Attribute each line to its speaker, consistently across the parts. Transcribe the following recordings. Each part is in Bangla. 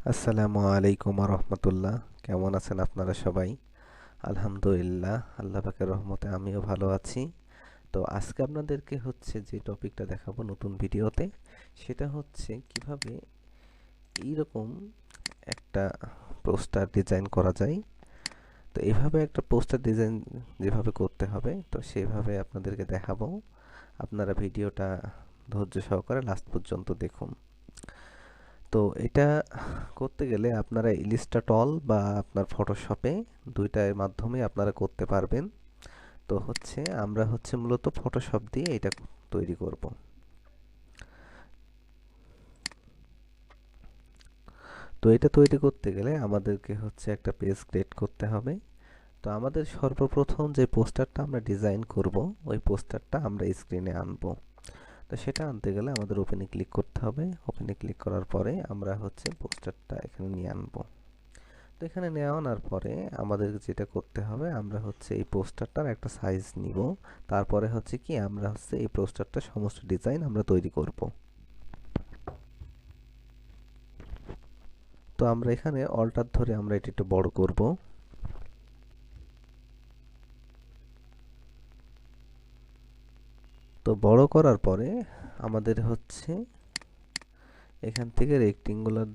Speaker 1: আসসালামু আলাইকুম রহমতুল্লাহ। কেমন আছেন আপনারা সবাই? আলহামদুলিল্লাহ, আল্লাহ পাকের রহমতে আমিও ভালো আছি। তো আজকে আপনাদেরকে যে টপিকটা দেখাবো নতুন ভিডিওতে, সেটা হচ্ছে কিভাবে এইরকম একটা পোস্টার ডিজাইন করা যায়। তো এইভাবে একটা পোস্টার ডিজাইন যেভাবে করতে হবে, তো সেভাবে আপনাদেরকে দেখাবো। আপনারা ভিডিওটা ধৈর্য সহকারে লাস্ট পর্যন্ত দেখুন। তো এটা করতে গেলে আপনারা ইলিস্ট্রাটল বা আপনার ফটোশপে দুইটার মাধ্যমে আপনারা করতে পারবেন। তো আমরা মূলত ফটোশপ দিয়ে এটা তৈরি করব। তো এটা তৈরি করতে গেলে আমাদেরকে একটা পেজ ক্রিয়েট করতে হবে। তো আমাদের সর্বপ্রথম যে পোস্টারটা আমরা ডিজাইন করব, ওই পোস্টারটা আমরা স্ক্রিনে আনবো। তো সেটা আনতে গেলে আমাদের ওপেনে ক্লিক করতে হবে। ওপেনে ক্লিক করার পরে আমরা পোস্টারটা এখানে নিয়ে আনবো। তো এখানে নেওয়া আনার পরে আমাদের যেটা করতে হবে, আমরা এই পোস্টারটার একটা সাইজ নিব। তারপরে আমরা এই পোস্টারটা সমস্ত ডিজাইন আমরা তৈরি করব। তো আমরা এখানে অল্টার ধরে আমরা এটা একটু বড় করব। তো বড় করার পরে আমাদের এখান থেকে রেক্টেঙ্গুলার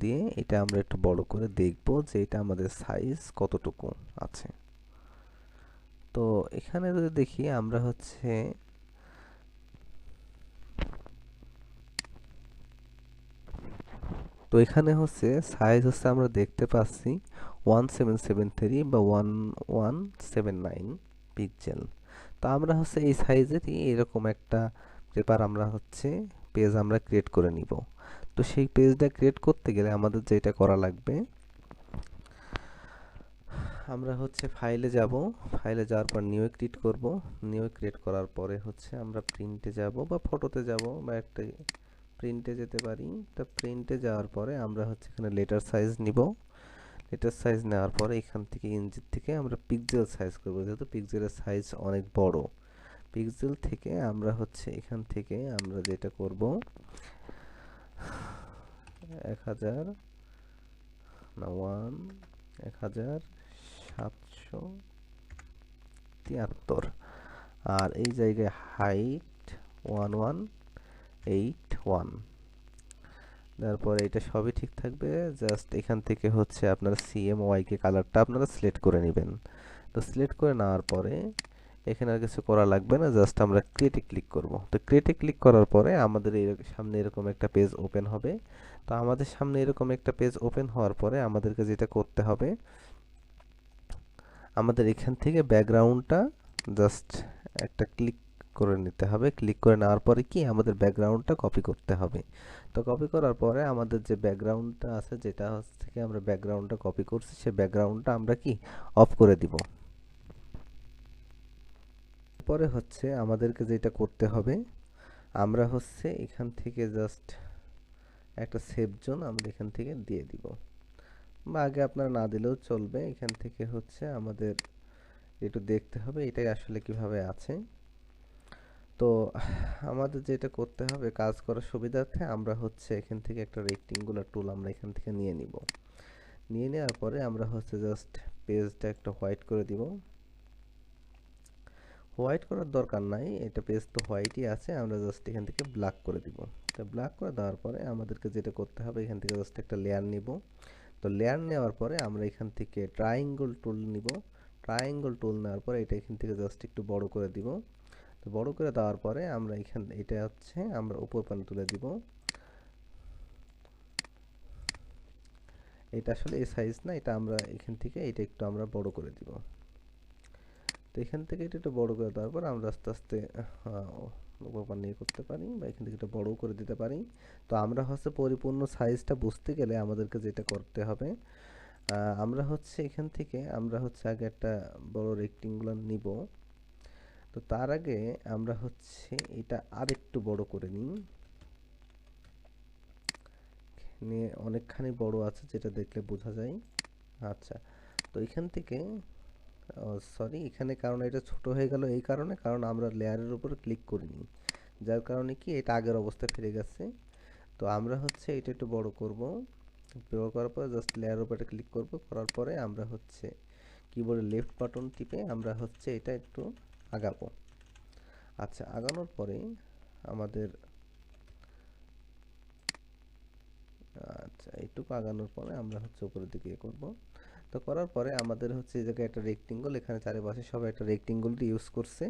Speaker 1: দিয়ে এটা আমরা একটু বড় করে দেখব যে এটা আমাদের সাইজ কতটুকু আছে। তো এখানে যদি দেখি আমরা তো এখানে সাইজ আমরা দেখতে পাচ্ছি 1773 বা 1179 পিক্সেল। তো আমরা এই সাইজেরই এরকম একটা পেপার আমরা পেজ আমরা ক্রিয়েট করে নিব। তো সেই পেজটা ক্রিয়েট করতে গেলে আমাদের যেটা করা লাগবে, আমরা ফাইলে যাব। ফাইলে যাওয়ার পর নিউ ক্রিয়েট করব। নিউ ক্রিয়েট করার পরে আমরা প্রিন্টে যাব বা ফটোতে যাব বা একটা প্রিন্টে যেতে পারি। তো প্রিন্টে যাওয়ার পরে আমরা এখানে লেটার সাইজ নিব। লেটার সাইজ নেওয়ার পরে এখান থেকে ইঞ্চি থেকে আমরা পিক্সেল সাইজ করব, যেহেতু পিক্সেলের সাইজ অনেক বড়। পিক্সেল থেকে আমরা এখান থেকে আমরা যেটা করব, 1000 না 1773, আর এই জায়গায় হাইট 1181। তারপরে এটা সবই ঠিক থাকবে। জাস্ট এখান থেকে আপনারা CMYK কালারটা আপনারা সিলেক্ট করে নেবেন। তো সিলেক্ট করে নেওয়ার পরে এখানে আর কিছু করা লাগবে না, জাস্ট আমরা ক্রিয়েটে ক্লিক করব। তো ক্রিয়েটে ক্লিক করার পরে আমাদের সামনে এরকম একটা পেজ ওপেন হবে। তো আমাদের সামনে এরকম একটা পেজ ওপেন হওয়ার পরে আমাদেরকে যেটা করতে হবে, আমাদের এখান থেকে ব্যাকগ্রাউন্ডটা জাস্ট একটা ক্লিক করে নিতে হবে। ক্লিক করে নেওয়ার পরে আমাদের ব্যাকগ্রাউন্ডটা কপি করতে হবে। তো কপি করার পরে আমাদের যে ব্যাকগ্রাউন্ডটা আছে, যেটা থেকে আমরা ব্যাকগ্রাউন্ডটা কপি করছি, সেই ব্যাকগ্রাউন্ডটা আমরা অফ করে দিব। পরে আমাদেরকে যেটা করতে হবে, আমরা এখান থেকে জাস্ট একটা সেভ জোন আমরা এখান থেকে দিয়ে দিব, বা আগে আপনারা না দিলেও চলবে। এখান থেকে আমাদের একটু দেখতে হবে এটাই আসলে কিভাবে আছে। তো আমাদের যেটা করতে হবে, কাজ করার সুবিধার্থে আমরা এখান থেকে একটা রেক্টেঙ্গুলার টুল আমরা এখান থেকে নিয়ে নিব। নিয়ে নেওয়ার পরে আমরা জাস্ট পেজটা একটা হোয়াইট করে দিব। হোয়াইট করার দরকার নাই, এটা পেজ তো হোয়াইটই আছে, আমরা জাস্ট এখান থেকে ব্ল্যাক করে দিব। তো ব্ল্যাক করে দেওয়ার পরে আমাদেরকে যেটা করতে হবে, এখান থেকে জাস্ট একটা লেয়ার নিব। তো লেয়ার নেওয়ার পরে আমরা এখান থেকে ট্রায়াঙ্গল টুল নিব। ট্রায়াঙ্গল টুল নেওয়ার পরে এটা এখান থেকে জাস্ট একটু বড় করে দিব। তো বড় করে দেওয়ার পরে আমরা এটা আমরা উপর প্যানেল তুলে দিব। এটা আসলে এই সাইজ না, এটা আমরা এখান থেকে এটা একটু আমরা বড় করে দিব। তো এখান থেকে এটা একটু বড় করে দেওয়ার পর আমরা আস্তে আস্তে উপর নিয়ে করতে পারি, বা এখান থেকে একটু বড় করে দিতে পারি। তো আমরা পরিপূর্ণ সাইজটা বুঝতে গেলে আমাদেরকে যেটা করতে হবে, আমরা এখান থেকে আমরা আগে একটা বড় রেক্টেঙ্গুলার নিব। তো তার আগে আমরা এটা আরেকটু বড় করে নিই। নিয়ে অনেকখানি বড় আছে, যেটা দেখলে বোঝা যায়। আচ্ছা, তো এখান থেকে সরি, এখানে কারণ এটা ছোট হয়ে গেল এই কারণে, কারণ আমরা লেয়ারের উপর ক্লিক করিনি, যার কারণে এটা আগের অবস্থায় ফিরে গেছে। তো আমরা এটা একটু বড় করব। ব্যবহার করার পরে জাস্ট লেয়ার উপরে ক্লিক করব, করার পরে আমরা হচ্ছে কিবোর্ডের লেফট বাটন টিপে আমরা হচ্ছে এটা একটু আগাবো। আচ্ছা, আগানোর পরে আমাদের এইটুকু আগানোর পরে আমরা হচ্ছে উপরের দিকে করব। তো করার পরে আমাদের হচ্ছে এই জায়গায় একটা রেক্টেঙ্গল, এখানে চারিপাশে সবাই একটা রেক্টেঙ্গল ইউজ করছে,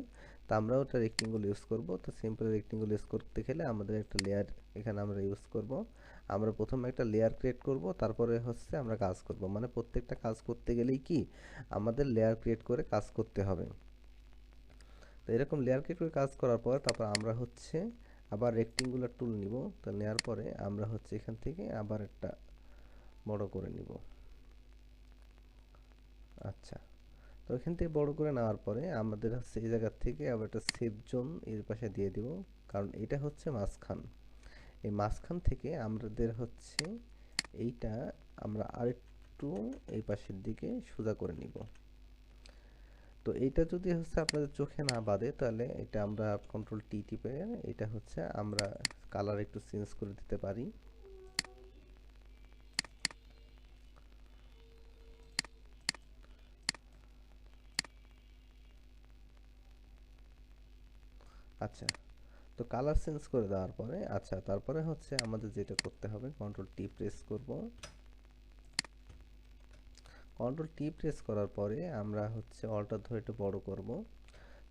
Speaker 1: তো আমরাও একটা রেক্টেঙ্গল ইউজ করব। তো সিম্পল রেক্টেঙ্গল ইউজ করতে গেলে আমাদের একটা লেয়ার এখানে আমরা ইউজ করব। আমরা প্রথমে একটা লেয়ার ক্রিয়েট করব, তারপরে হচ্ছে আমরা কাজ করব, মানে প্রত্যেকটা কাজ করতে গেলেই কি আমাদের লেয়ার ক্রিয়েট করে কাজ করতে হবে। তো এরকম লেয়ার ক্রিয়েট করে কাজ করার পর তারপর আমরা হচ্ছে আবার রেক্টেঙ্গুলার টুল নিব। তো নেওয়ার পরে আমরা হচ্ছে এখান থেকে আবার একটা বড় করে নিব। আচ্ছা, তো এখান থেকে বড় করে নেওয়ার পরে আমাদের হচ্ছে এই জায়গা থেকে আবার একটা সেভ জোন এর পাশে দিয়ে দিব, কারণ এটা হচ্ছে মাঝখান। এই মাঝখান থেকে আমাদের হচ্ছে এইটা আমরা আরেকটু এই পাশের দিকে সোজা করে নিব। তো এইটা যদি হচ্ছে আপনাদের চোখে না বাঁধে তাহলে এটা আমরা কন্ট্রোল টি টিপে এটা হচ্ছে আমরা কালার একটু চেঞ্জ করে দিতে পারি। আচ্ছা, তো কালার চেঞ্জ করে দেওয়ার পরে আচ্ছা তারপরে হচ্ছে আমাদের যেটা করতে হবে কন্ট্রোল টি প্রেস করব। কন্ট্রোল টি প্রেস করার পরে আমরা হচ্ছে অলটা ধরে একটু বড় করব।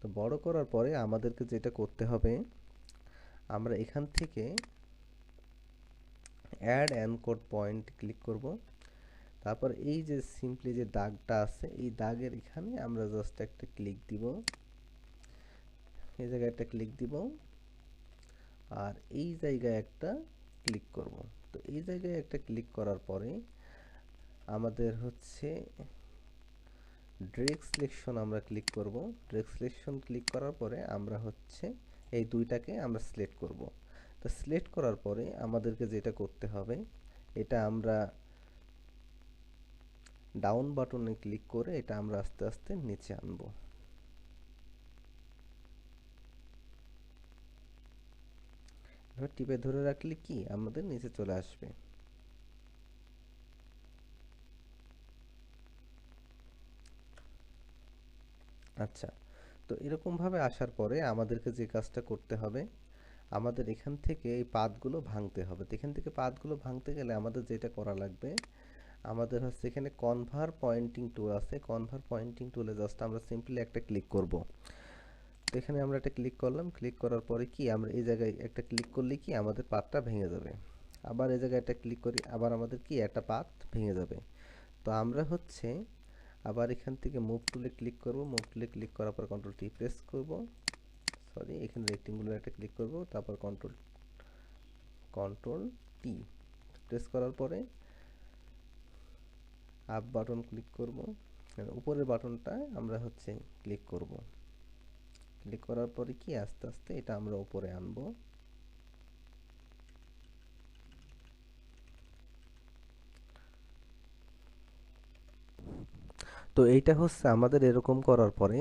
Speaker 1: তো বড় করার পরে আমাদেরকে যেটা করতে হবে আমরা এখান থেকে অ্যাড অ্যানকোড পয়েন্ট ক্লিক করব। তারপর এই যে সিম্পলি যে দাগটা আছে এই দাগের এখানে আমরা জাস্ট একটা ক্লিক দিব, এই জায়গায় একটা ক্লিক দিব, আর এই জায়গায় একটা ক্লিক করব। তো এই জায়গায় একটা ক্লিক করার পরে আমাদের হচ্ছে ড্রেগ সিলেকশন আমরা ক্লিক করব। ড্রেগ সিলেকশন ক্লিক করার পরে আমরা হচ্ছে এই দুইটাকে আমরা সিলেক্ট করব। তো সিলেক্ট করার পরে আমাদেরকে যেটা করতে হবে এটা আমরা ডাউন বাটনে ক্লিক করে এটা আমরা আস্তে আস্তে নিচে আনবো। এবার টিপে ধরে রাখলে কি আমাদের নিচে চলে আসবে। আচ্ছা, তো এরকমভাবে আসার পরে আমাদেরকে যে কাজটা করতে হবে আমাদের এখান থেকে এই পাতগুলো ভাঙতে হবে। তো এখান থেকে পাতগুলো ভাঙতে গেলে আমাদের যেটা করা লাগবে আমাদের হচ্ছে এখানে কনভার পয়েন্টিং টুল আছে, কনভার পয়েন্টিং টুলে জাস্ট আমরা সিম্পলি একটা ক্লিক করব। তো এখানে আমরা একটা ক্লিক করলাম, ক্লিক করার পরে কি আমরা এই জায়গায় একটা ক্লিক করলে কি আমাদের পাতটা ভেঙে যাবে। আবার এই জায়গায় একটা ক্লিক করি আবার আমাদের কি একটা পাত ভেঙে যাবে। তো আমরা হচ্ছে আবার এখান থেকে মুভ টুলে ক্লিক করব, মুভ টুলে ক্লিক করার পর কন্ট্রোল টি প্রেস করব, সরি এখানে রেক্টেঙ্গুলার একটা ক্লিক করব, তারপর কন্ট্রোল টি প্রেস করার পরে আপ বাটন ক্লিক করব, উপরের বাটনটা আমরা হচ্ছে ক্লিক করব। ক্লিক করার পরে কি আস্তে আস্তে এটা আমরা উপরে আনবো। তো এইটা হচ্ছে আমাদের এরকম করার পরে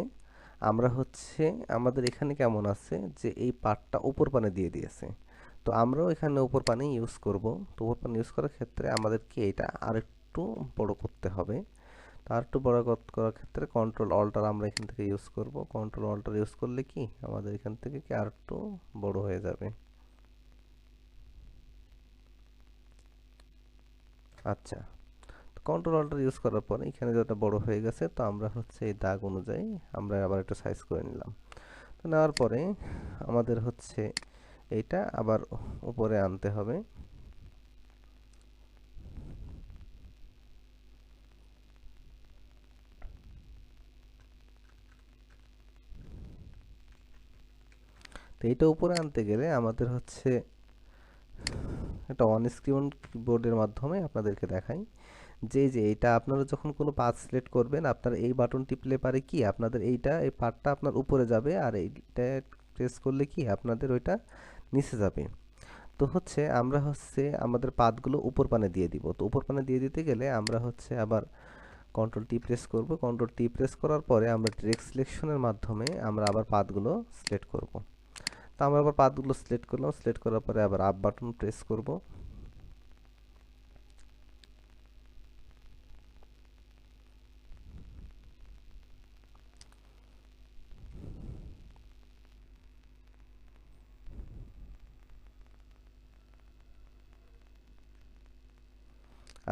Speaker 1: আমরা হচ্ছে আমাদের এখানে কেমন আছে যে এই পার্টটা উপর পানে দিয়ে দিয়েছে, তো আমরাও এখানে উপর পানে ইউজ করব। তো উপর পানে ইউজ করার ক্ষেত্রে আমাদেরকে এটা আরেকটু বড় করতে হবে। তার একটু বড় করার ক্ষেত্রে কন্ট্রোল অল্টার আমরা এখান থেকে ইউজ করব। কন্ট্রোল অল্টার ইউজ করলে কি আমাদের এখান থেকে কি আরেকটু বড় হয়ে যাবে। আচ্ছা, কন্ট্রোল অল্টার ইউজ করার পরে এখানে যেটা বড় হয়ে গেছে, তো আমরা হচ্ছে এই দাগ অনুযায়ী আমরা আবার একটু সাইজ করে নিলাম। তো নেওয়ার পরে আমাদের হচ্ছে এইটা আবার উপরে আনতে হবে। তো এইটা উপরে আনতে গেলে আমাদের হচ্ছে একটা অন স্ক্রিন কিবোর্ডের মাধ্যমে আপনাদেরকে দেখাই যে এইটা আপনারা যখন কোনো পাথ সিলেক্ট করবেন আপনারা এই বাটন টিপলে পারে কি আপনাদের এইটা এই পার্টটা আপনার উপরে যাবে, আর এইটা প্রেস করলে কি আপনাদের ওইটা নিচে যাবে। তো হচ্ছে আমরা হচ্ছে আমাদের পাতগুলো উপর পানে দিয়ে দিব। তো উপর পানে দিয়ে দিতে গেলে আমরা হচ্ছে আবার কন্ট্রোল টি প্রেস করব। কন্ট্রোল টি প্রেস করার পরে আমরা ডিরেক্ট সিলেকশনের মাধ্যমে আমরা আবার পাতগুলো সিলেক্ট করব। তো আমরা আবার পাতগুলো সিলেক্ট করলাম, সিলেক্ট করার পরে আবার আপ বাটন প্রেস করব।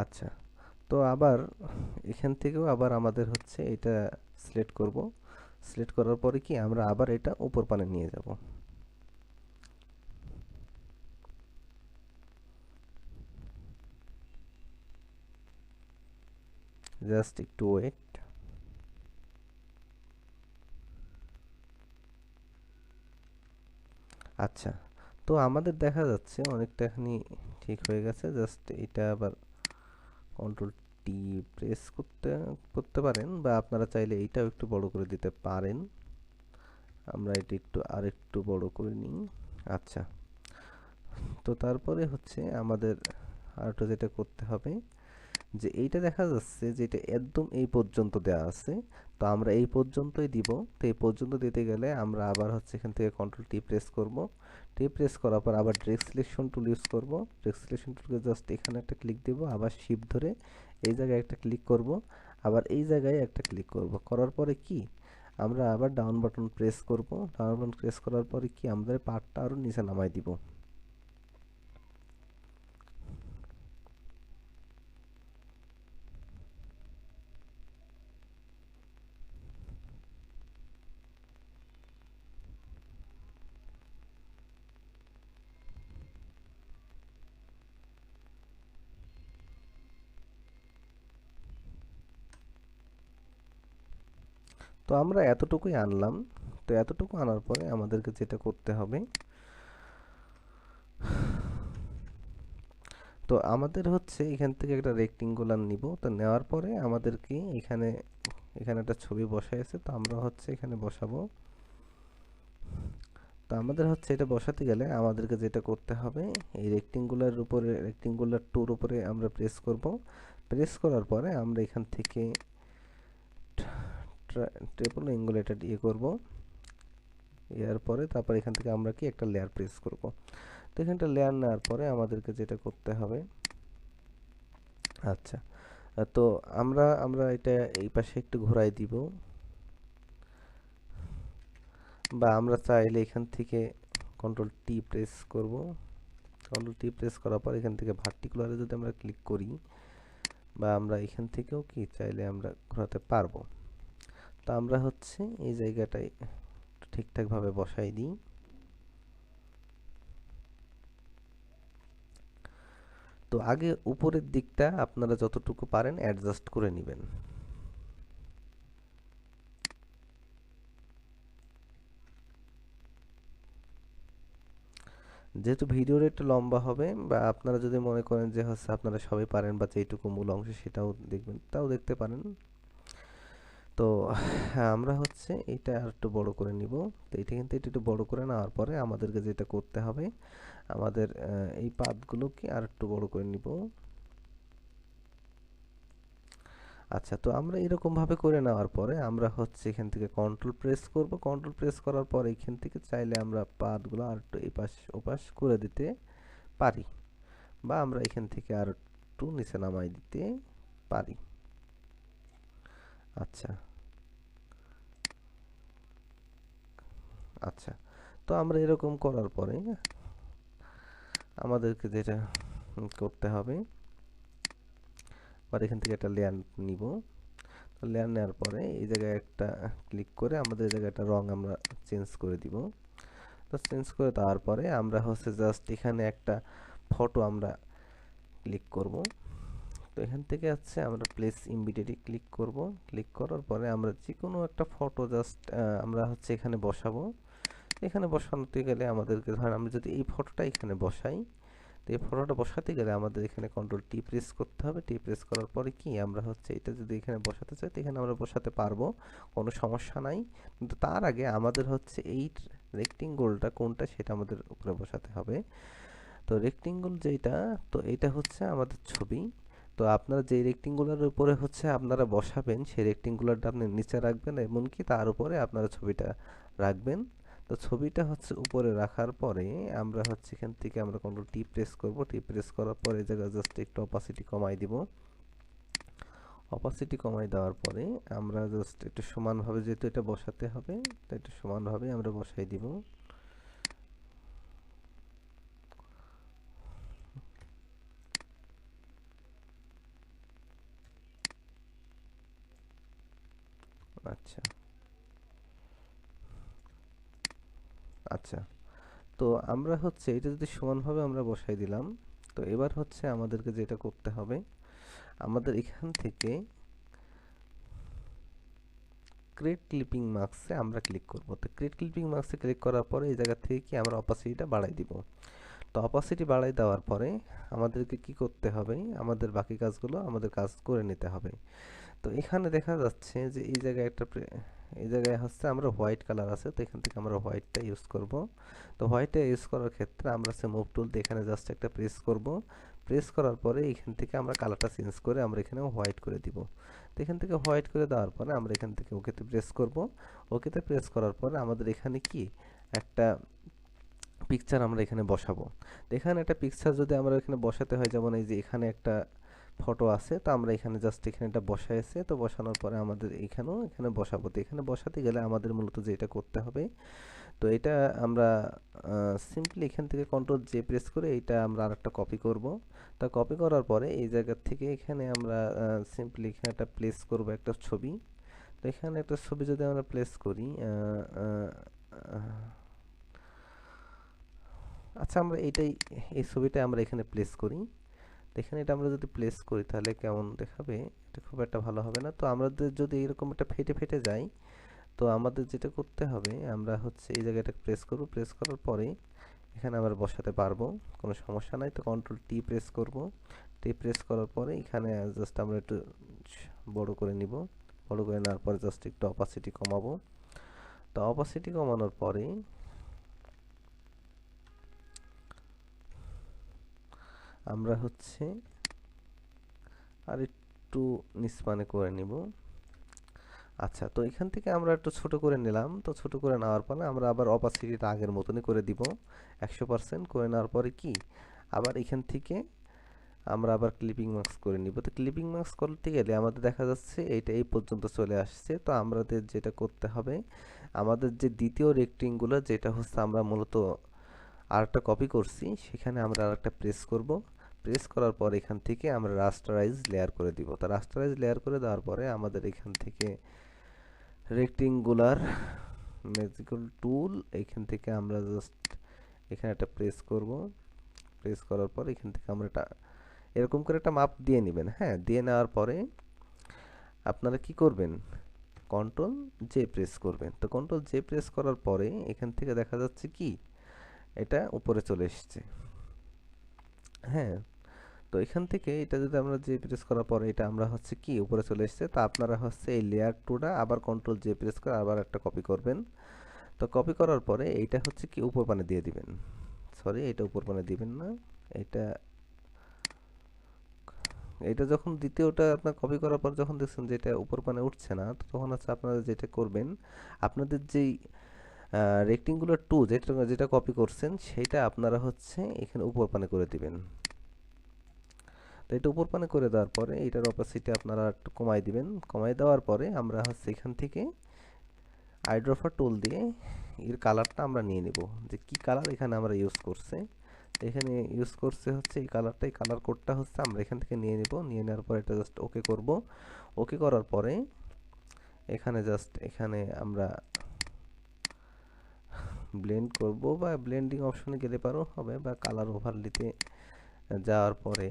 Speaker 1: আচ্ছা, তো আবার এখান থেকেও আবার আমাদের হচ্ছে এটা সিলেক্ট করব। সিলেক্ট করার পরে কি আমরা আবার এটা উপর পানে নিয়ে যাব। জাস্ট একটু ওয়েট। আচ্ছা, তো আমাদের দেখা যাচ্ছে অনেকটা খানি ঠিক হয়ে গেছে। জাস্ট এটা আবার কন্ট্রোল টি প্রেস করতে করতে পারেন, বা আপনারা চাইলে এইটাও একটু বড় করে দিতে পারেন। আমরা এটা একটু আরেকটু বড় করে নিই। আচ্ছা, তো তারপরে হচ্ছে আমাদের আরেকটা যেটা করতে হবে, যে এইটা দেখা যাচ্ছে যে এটা একদম এই পর্যন্ত দেওয়া আছে, তো আমরা এই পর্যন্তই দিব। তো এই পর্যন্ত দিতে গেলে আমরা আবার হচ্ছে এখান থেকে কন্ট্রোল টি প্রেস করব। টি প্রেস করার পর আবার ডিরেক্ট সিলেকশন টুল ইউজ করব। ডিরেক্ট সিলেকশন টুলকে জাস্ট এখানে একটা ক্লিক দেব, আবার শিফট ধরে এই জায়গায় একটা ক্লিক করব, আবার এই জায়গায় একটা ক্লিক করব। করার পরে কি আমরা আবার ডাউন বাটন প্রেস করব। ডাউন বাটন প্রেস করার পরে কি আমাদের পার্টটা আরো নিচে নামাই দিব। তো আমরা এতটুকুই আনলাম। তো এতটুকু আনার পরে আমাদেরকে যেটা করতে হবে, তো আমাদের হচ্ছে এখান থেকে একটা রেক্টেঙ্গুলার নিব। তো নেওয়ার পরে আমাদেরকে এখানে এখানে একটা ছবি বসাই আছে, তো আমরা হচ্ছে এখানে বসাবো। তো আমাদের হচ্ছে এটা বসাতে গেলে আমাদেরকে যেটা করতে হবে, এই রেক্টেঙ্গুলার উপরে রেক্টেঙ্গুলার টুর উপরে আমরা প্রেস করব। প্রেস করার পরে আমরা এখান থেকে ট্রিপল অ্যাঙ্গুলেটেড ইয়ে করব। এর পরে তারপর এখান থেকে আমরা কি একটা লেয়ার প্রেস করব। তো এখানটা লেয়ার নেওয়ার পরে আমাদেরকে যেটা করতে হবে, আচ্ছা, তো আমরা আমরা এটা এই পাশে একটু ঘোরাই দিব, বা আমরা চাইলে এখান থেকে কন্ট্রোল টি প্রেস করব। কন্ট্রোল টি প্রেস করার পর এখান থেকে ভার্টিকুলারে যদি আমরা ক্লিক করি, বা আমরা এখান থেকেও কি চাইলে আমরা ঘোরাতে পারবো। তো আমরা হচ্ছে এই জায়গাটায় ঠিকঠাকভাবে বসাই দিই। তো আগে উপরের দিকটা আপনারা যতটুকু পারেন অ্যাডজাস্ট করে নেবেন। যেহেতু ভিডিওর একটু লম্বা হবে, বা আপনারা যদি মনে করেন যে হচ্ছে আপনারা সবাই পারেন, বা যেটুকু মূল অংশ সেটাও দেখবেন, তাও দেখতে পারেন। তো আমরা হচ্ছে এটা আর একটু বড় করে নিব। তো এটা কিন্তু একটু বড় করে নেওয়ার পরে আমাদেরকে যেটা করতে হবে, আমাদের এই পাতগুলোকে আর একটু বড় করে নিব। আচ্ছা, তো আমরা এরকম ভাবে করে নেওয়ার পরে আমরা হচ্ছে এখান থেকে কন্ট্রোল প্রেস করব। কন্ট্রোল প্রেস করার পরে এখান থেকে চাইলে আমরা পাতগুলো আর একটু এপাশ ওপাশ করে দিতে পারি, বা আমরা এখান থেকে আর একটু নিচে নামাই দিতে পারি। আচ্ছা, আচ্ছা, তো আমরা এরকম করার পরে আমাদেরকে যেটা করতে হবে, আর এখান থেকে একটা লেয়ার নিব। তো লেয়ার নেওয়ার পরে এই জায়গায় একটা ক্লিক করে আমাদের এই জায়গাটা রং আমরা চেঞ্জ করে দিব। তো চেঞ্জ করে দেওয়ার পরে আমরা হচ্ছে জাস্ট এখানে একটা ফটো আমরা ক্লিক করব। তো এখান থেকে হচ্ছে আমরা প্লেস ইমিডিয়েটলি ক্লিক করব। ক্লিক করার পরে আমরা যে কোনো একটা ফটো জাস্ট আমরা হচ্ছে এখানে বসাবো। এখানে বসাতে গেলে আমাদেরকে ধরেন আমরা যদি এই ফটোটা এখানে বসাই, তো এই ফটোটা বসাতে গেলে আমাদের এখানে কন্ট্রোল টি প্রেস করতে হবে। টি প্রেস করার পরে কি আমরা হচ্ছে এটা যদি এখানে বসাতে চাই, তো এখানে আমরা বসাতে পারবো, কোনো সমস্যা নাই। কিন্তু তার আগে আমাদের হচ্ছে এই রেক্টেঙ্গলটা কোনটা সেটা আমাদের উপরে বসাতে হবে। তো রেক্টেঙ্গল যেটা, তো এটা হচ্ছে আমাদের ছবি। তো আপনারা যে রেক্টেঙ্গুলার উপরে হচ্ছে আপনারা বসাবেন, সেই রেক্টেঙ্গুলারটা আপনি নিচে রাখবেন, এমনকি তার উপরে আপনারা ছবিটা রাখবেন। তো ছবিটা হচ্ছে উপরে রাখার পরে আমরা হচ্ছে এখান থেকে আমরা কন্ট্রোল টি প্রেস করব। টি প্রেস করার পরে এই জায়গায় জাস্ট একটু অপাসিটি কমাই দিব। অপাসিটি কমাই দেওয়ার পরে আমরা জাস্ট একটু সমানভাবে, যেহেতু এটা বসাতে হবে, তো একটু সমানভাবে আমরা বসাই দিব। আচ্ছা আচ্ছা, তো আমরা হচ্ছে এটা যদি সমানভাবে আমরা বসাই দিলাম, তো এবার হচ্ছে আমাদেরকে যেটা করতে হবে, আমাদের এখান থেকে ক্রিয়েট ক্লিপিং মার্কসে আমরা ক্লিক করব। তো ক্রিয়েট ক্লিপিং মার্কসে ক্লিক করার পরে এই জায়গা থেকে কি আমরা অপাসিটিটা বাড়াই দিব। তো অপাসিটি বাড়াই দেওয়ার পরে আমাদেরকে কি করতে হবে, আমাদের বাকি কাজগুলো আমাদের কাজ করে নিতে হবে। তো এখানে দেখা যাচ্ছে যে এই জায়গায় এই জায়গায় হচ্ছে আমরা হোয়াইট কালার আছে, তো এখান থেকে আমরা হোয়াইটটা ইউজ করব। তো হোয়াইটটা ইউজ করার ক্ষেত্রে আমরা হচ্ছে মুভ টুল দিয়ে এখানে জাস্ট একটা প্রেস করব। প্রেস করার পরে এখান থেকে আমরা কালারটা চেঞ্জ করে আমরা এখানে হোয়াইট করে দিব। তো এখান থেকে হোয়াইট করে দেওয়ার পরে আমরা এখান থেকে ওকেতে প্রেস করব। ওকেতে প্রেস করার পরে আমাদের এখানে কি একটা পিকচার আমরা এখানে বসাবো। তো এখানে একটা পিকচার যদি আমরা এখানে বসাতে হয়, যেমন এই যে এখানে একটা ফটো আছে, তো আমরা এখানে জাস্ট এখানে এটা বসাইছে, তো বসানোর পরে আমাদের এখানে বসাবো। তো এখানে বসাতে গেলে আমাদের মূলত যেটা করতে হবে, তো এটা আমরা সিম্পলি এখান থেকে কন্ট্রোল জে প্রেস করে এটা আমরা আরেকটা কপি করব। তা কপি করার পরে এই জায়গা থেকে এখানে আমরা সিম্পলি এখানে একটা প্লেস করব একটা ছবি। তো এখানে একটা ছবি যদি আমরা প্লেস করি, আচ্ছা আমরা এই ছবিটা আমরা এখানে প্লেস করি। তো এখানে এটা আমরা যদি প্লেস করি তাহলে কেমন দেখাবে, এটা খুব একটা ভালো হবে না। তো আমাদের যদি এরকম একটা ফেটে ফেটে যায়, তো আমাদের যেটা করতে হবে, আমরা হচ্ছে এই জায়গাটা প্রেস করব। প্রেস করার পরে এখানে আবার বসাতে পারবো, কোনো সমস্যা নাই। তো কন্ট্রোল টি প্রেস করব। টি প্রেস করার পরে এখানে জাস্ট আমরা একটু বড় করে নিব। বড় করে নেওয়ার পরে জাস্ট একটু অপাসিটি কমাবো। তো অপাসিটি কমানোর পরে আমরা হচ্ছে আর একটু নিস্পানে করে নিব। আচ্ছা, তো এখান থেকে আমরা একটু ছোট করে নিলাম। তো ছোট করে নেওয়ার পরে আমরা আবার অপাসিটিটা আগের মতনই করে দিব, 100% করে নেওয়ার পরে কি আবার এখান থেকে আমরা আবার ক্লিপিং মার্কস করে নিব। তো ক্লিপিং মার্কস করতে গেলে আমাদের দেখা যাচ্ছে এইটা এই পর্যন্ত চলে আসছে। তো আমাদের যেটা করতে হবে, আমাদের যে দ্বিতীয় রেক্টেঙ্গুলার যেটা হচ্ছে আমরা মূলত আরেকটা কপি করছি, সেখানে আমরা আরেকটা প্রেস করব। প্রেস করার পর এখান থেকে আমরা রাস্টারাইজ লেয়ার করে দিব। তো রাস্টারাইজ লেয়ার করে দেওয়ার পরে আমাদের এখান থেকে রেক্টেঙ্গুলার ম্যাজিক্যাল টুল, এখান থেকে আমরা জাস্ট এখানে একটা প্রেস করব। প্রেস করার পর এখান থেকে আমরা এটা এরকম করে একটা মাপ দিয়ে নেবেন। হ্যাঁ, দিয়ে নেওয়ার পরে আপনারা কি করবেন, কন্ট্রোল জে প্রেস করবেন। তো কন্ট্রোল জে প্রেস করার পরে এখান থেকে দেখা যাচ্ছে কি এটা উপরে চলে এসছে। হ্যাঁ, তো এখান থেকে এটা যদি আমরা জে প্রেস করার পরে এটা আমরা হচ্ছে কি উপরে চলে এসছে। তো আপনারা হচ্ছে এই লেয়ার টুটা আবার কন্ট্রোল জে প্রেস করে আবার একটা কপি করবেন। তো কপি করার পরে এইটা হচ্ছে কি উপর পানে দিয়ে দিবেন। সরি, এটা উপর পানে দিবেন না, এটা এটা যখন দ্বিতীয়টা আপনার কপি করার পর যখন দেখছেন যে এটা উপর পানে উঠছে না, তো তখন হচ্ছে আপনারা যেটা করবেন, আপনাদের যেই রেক্টেঙ্গুলার টু যেটা যেটা কপি করছেন সেটা আপনারা হচ্ছে এখানে উপর পানে করে দিবেন। তো এটা উপর পানে করে দেওয়ার পরে এটার অপাসিটি আপনারা একটু কমাই দিবেন। কমাই দেওয়ার পরে আমরা হচ্ছে এখান থেকে আইড্রপার টুল দিয়ে এর কালারটা আমরা নিয়ে নিব, যে কি কালার এখানে আমরা ইউজ করছে। এখানে ইউজ করছে হচ্ছে এই কালারটা, এই কালার কোডটা হচ্ছে আমরা এখান থেকে নিয়ে নিব। নিয়ে নেওয়ার পরে এটা জাস্ট ওকে করব। ওকে করার পরে এখানে জাস্ট এখানে আমরা ব্লেন্ড করব, বা ব্লেন্ডিং অপশনে গেলে পারো হবে, বা কালার ওভারলিতে যাওয়ার পরে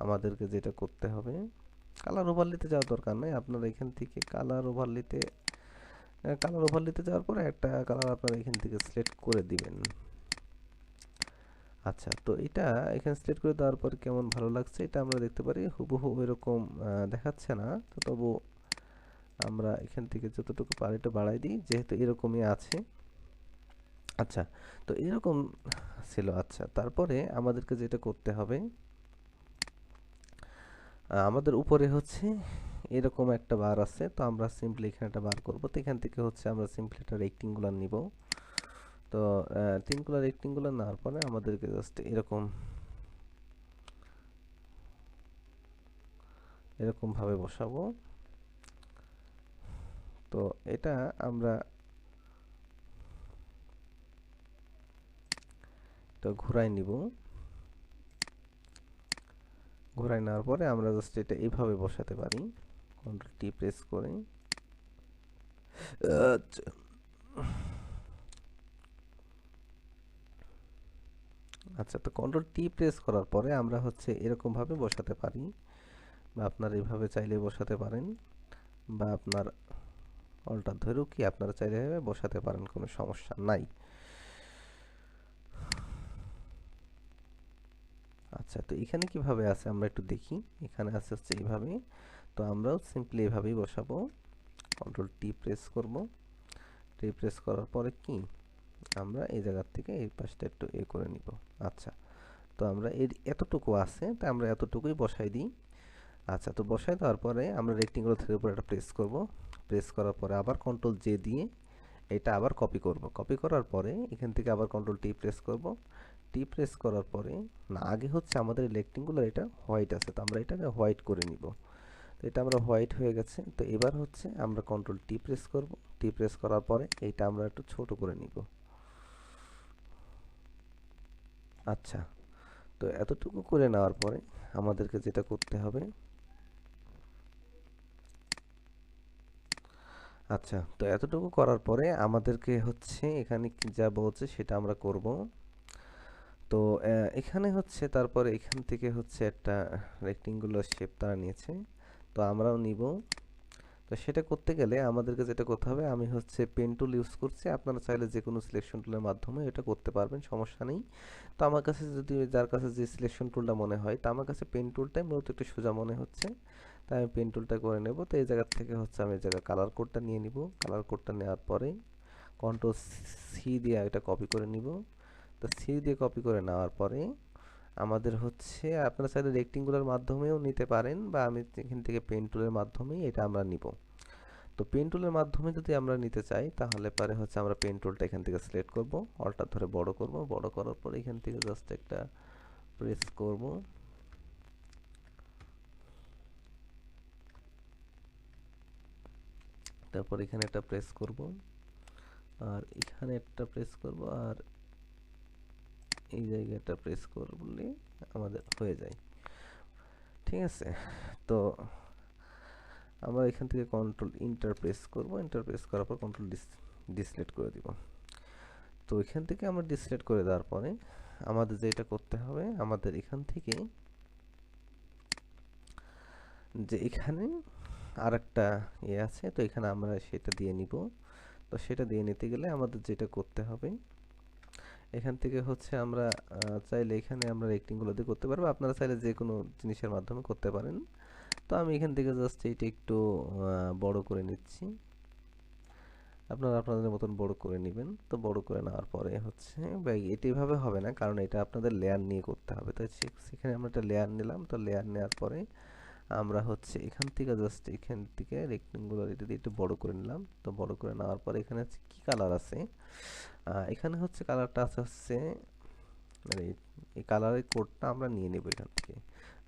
Speaker 1: আমাদেরকে যেটা করতে হবে, কালার ওভারলিতে যাওয়ার দরকার নেই, আপনারা এখান থেকে কালার ওভারলিতে যাওয়ার পরে একটা কালার আপনারা এখান থেকে সিলেক্ট করে দিবেন। আচ্ছা, তো এটা এখানে সিলেক্ট করে দেওয়ার পর কেমন ভালো লাগছে এটা আমরা দেখতে পারি। হুবহু এরকম দেখাচ্ছে না, তো তবু আমরা এখান থেকে যতটুকু পারি এটা বাড়াই দিই, যেহেতু এরকমই আছে। আচ্ছা, তো এরকম ছিল। আচ্ছা, তারপরে আমাদেরকে যেটা করতে হবে, আমাদের উপরে হচ্ছে এরকম একটা বার আছে, তো আমরা সিম্পলি এখানে একটা বার করব। তো এখান থেকে হচ্ছে আমরা সিম্পলি একটা রেক্টেঙ্গুলার নিব। তো তিনগুলা রেক্টেঙ্গুলার নেওয়ার পরে আমাদেরকে জাস্ট এরকম ভাবে বসাবো। তো এটা আমরা তো ঘুরাই নিব। ঘুরাই নেওয়ার পরে আমরা জাস্ট এটা এইভাবে বসাতে পারি, কন্ট্রোল টি প্রেস করে। আচ্ছা আচ্ছা, তো কন্ট্রোল টি প্রেস করার পরে আমরা হচ্ছে এরকম ভাবে বসাতে পারি, বা আপনারা এইভাবে চাইলে বসাতে পারেন, বা আপনার অল্টার ধরেও কি আপনারা চাইলে এভাবে বসাতে পারেন, কোনো সমস্যা নাই। আচ্ছা, তো এখানে কিভাবে আছে আমরা একটু দেখি। এখানে আছে হচ্ছে এইভাবে, তো আমরাও সিম্পলি এভাবেই বসাবো। কন্ট্রোল টি প্রেস করব। টি প্রেস করার পরে কি আমরা এই জায়গার থেকে এই পাশটা একটু করে নিব। আচ্ছা, তো আমরা এর এতটুকু আছে, তো আমরা এতটুকুই বসাই দিই। আচ্ছা, তো বসাই দেওয়ার পরে আমরা রেক্টেঙ্গুলার থ্রির উপর একটা প্রেস করব। প্রেস করার পরে আবার কন্ট্রোল জে দিয়ে এটা আবার কপি করব। কপি করার পরে এখান থেকে আবার কন্ট্রোল টি প্রেস করব। টি প্রেস করার পরে না, আগে হচ্ছে আমাদের রেক্টেঙ্গুলার এটা হোয়াইট আছে, তো আমরা এটাকে হোয়াইট করে নিব। তো এটা আমরা হোয়াইট হয়ে গেছে, তো এবার হচ্ছে আমরা কন্ট্রোল টি প্রেস করব। টি প্রেস করার পরে এইটা আমরা একটু ছোট করে নিব। আচ্ছা, তো এতটুকু করে নেওয়ার পরে আমাদেরকে যেটা করতে হবে, আচ্ছা, তো এতটুকু করার পরে আমাদেরকে হচ্ছে এখানে যা বলছে সেটা আমরা করব। তো এখানে হচ্ছে তারপরে এখান থেকে হচ্ছে একটা রেক্টেঙ্গুলার শেপ তারা নিয়েছে, তো আমরাও নিব। তো সেটা করতে গেলে আমাদেরকে যেটা করতে হবে, আমি হচ্ছে পেন টুল ইউজ করছি, আপনারা চাইলে যে কোনো সিলেকশন টুলের মাধ্যমে এটা করতে পারবেন, সমস্যা নেই। তো আমার কাছে যদি যার কাছে যে সিলেকশন টুলটা মনে হয়, তো আমার কাছে পেন টুলটাই মূলত একটু সোজা মনে হচ্ছে, তাই আমি পেন টুলটা করে নেব। তো এই জায়গা থেকে হচ্ছে আমি এই জায়গায় কালার কোডটা নিয়ে নিব। কালার কোডটা নেওয়ার পরে কন্ট্রোল সি দিয়ে এটা কপি করে নিব। তো সি দিয়ে কপি করে নেওয়ার পরে আমাদের হচ্ছে আপনারা চাইলে রেক্টেঙ্গুলার মাধ্যমেও নিতে পারেন, বা আমি এখান থেকে পেন টুলের মাধ্যমেই এটা আমরা নিব। তো পেন টুলের মাধ্যমে যদি আমরা নিতে চাই, তাহলে পরে হচ্ছে আমরা পেন টুলটা এখান থেকে সিলেক্ট করব, অল্টার ধরে বড় করব। বড় করার পরে এখান থেকে জাস্ট একটা প্রেস করব। তারপর এখানে একটা প্রেস করব, আর এখানে একটা প্রেস করব, আর এই জায়গাটা প্রেস করলে আমাদের হয়ে যায়। ঠিক আছে, তো আমরা এখান থেকে কন্ট্রোল ইন্টার প্রেস করব। ইন্টার প্রেস করার পর কন্ট্রোল ডিসলেট করে দিব। তো এখান থেকে আমরা ডিসলেট করে দেওয়ার পরে আমাদের যেটা করতে হবে, আমাদের এখান থেকে যে এখানে আরেকটা আছে, তো এখানে আমরা সেটা দিয়ে নিব। তো সেটা দিয়ে নিতে গেলে আমাদের যেটা করতে হবে, এখান থেকে হচ্ছে আমরা চাইলে এখানে আমরা রেক্টেঙ্গুলো দিয়ে করতে পারবো, আপনারা চাইলে যে কোনো জিনিসের মাধ্যমে করতে পারেন। তো আমি এখান থেকে জাস্ট এইটা একটু বড় করে নিচ্ছি। আপনারা আপনাদের মতন বড় করে নেবেন। তো বড় করে নেওয়ার পরে হচ্ছে এটা এভাবে হবে না, কারণ এটা আপনাদের লেয়ার নিয়ে করতে হবে। তো সেখানে আমরা একটা লেয়ার নিলাম। তো লেয়ার নেওয়ার পরে আমরা হচ্ছে এখান থেকে জাস্ট এখান থেকে রেক্টেঙ্গুলার এটা দিয়ে একটু বড় করে নিলাম। তো বড় করে নেওয়ার পরে এখানে হচ্ছে কি কালার আছে, এখানে হচ্ছে কালারটা আছে হচ্ছে মানে এই কালারের কোডটা আমরা নিয়ে নেব এখান থেকে।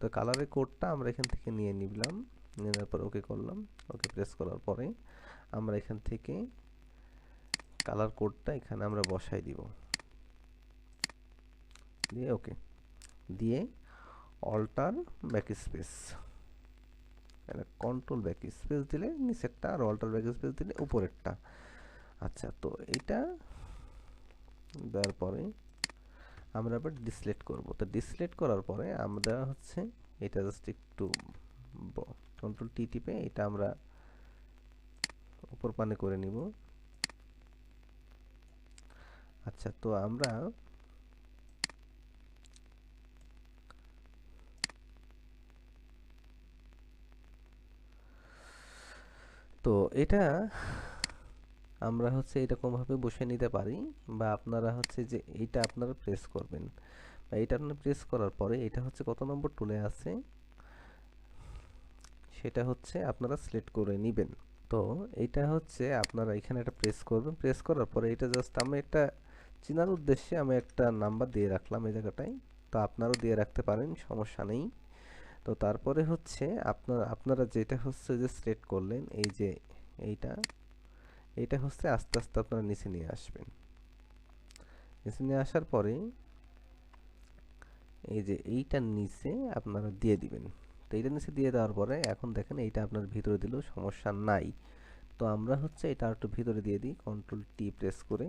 Speaker 1: তো কালারের কোডটা আমরা এখান থেকে নিয়ে নিলাম। নেওয়ার পর ওকে করলাম। ওকে প্রেস করার পরে আমরা এখান থেকে কালার কোডটা এখানে আমরা বসাই দিব, দিয়ে ওকে দিয়ে alt back space, control back space দিলে নিচেরটা, আর অল্টার ব্যাক স্পেস দিলে উপরেরটা। আচ্ছা, তো এটা দেওয়ার পরে আমরা আবার ডিসলেট করব। তো ডিসলেট করার পরে আমরা হচ্ছে এটা জাস্ট একটু কন্ট্রোল টি টিপে এটা আমরা উপর পানে করে নিব। আচ্ছা, তো আমরা তো এটা আমরা হচ্ছে এরকমভাবে বসে নিতে পারি, বা আপনারা হচ্ছে যে এইটা আপনারা প্রেস করবেন, বা এটা আপনারা প্রেস করার পরে এটা হচ্ছে কত নম্বর টুলে আছে সেটা হচ্ছে আপনারা সিলেক্ট করে নেবেন। তো এটা হচ্ছে আপনারা এখানে একটা প্রেস করবেন। প্রেস করার পরে এটা জাস্ট আমি একটা চেনার উদ্দেশ্যে আমি একটা নাম্বার দিয়ে রাখলাম এই জায়গাটায়। তো আপনারাও দিয়ে রাখতে পারেন, সমস্যা নেই। তো তারপরে হচ্ছে আপনারা যেটা হচ্ছে যে সিলেক্ট করলেন, এই যে এইটা এইটা হচ্ছে আস্তে আস্তে আপনারা নিচে নিয়ে আসবেন। নিচে নিয়ে আসার পরে এই যে এইটার নিচে আপনারা দিয়ে দিবেন। তো এইটার নিচে দিয়ে দেওয়ার পরে এখন দেখেন এইটা আপনার ভিতরে দিলেও সমস্যা নাই। তো আমরা হচ্ছে এটা একটু ভিতরে দিয়ে দিই কন্ট্রোল টি প্রেস করে।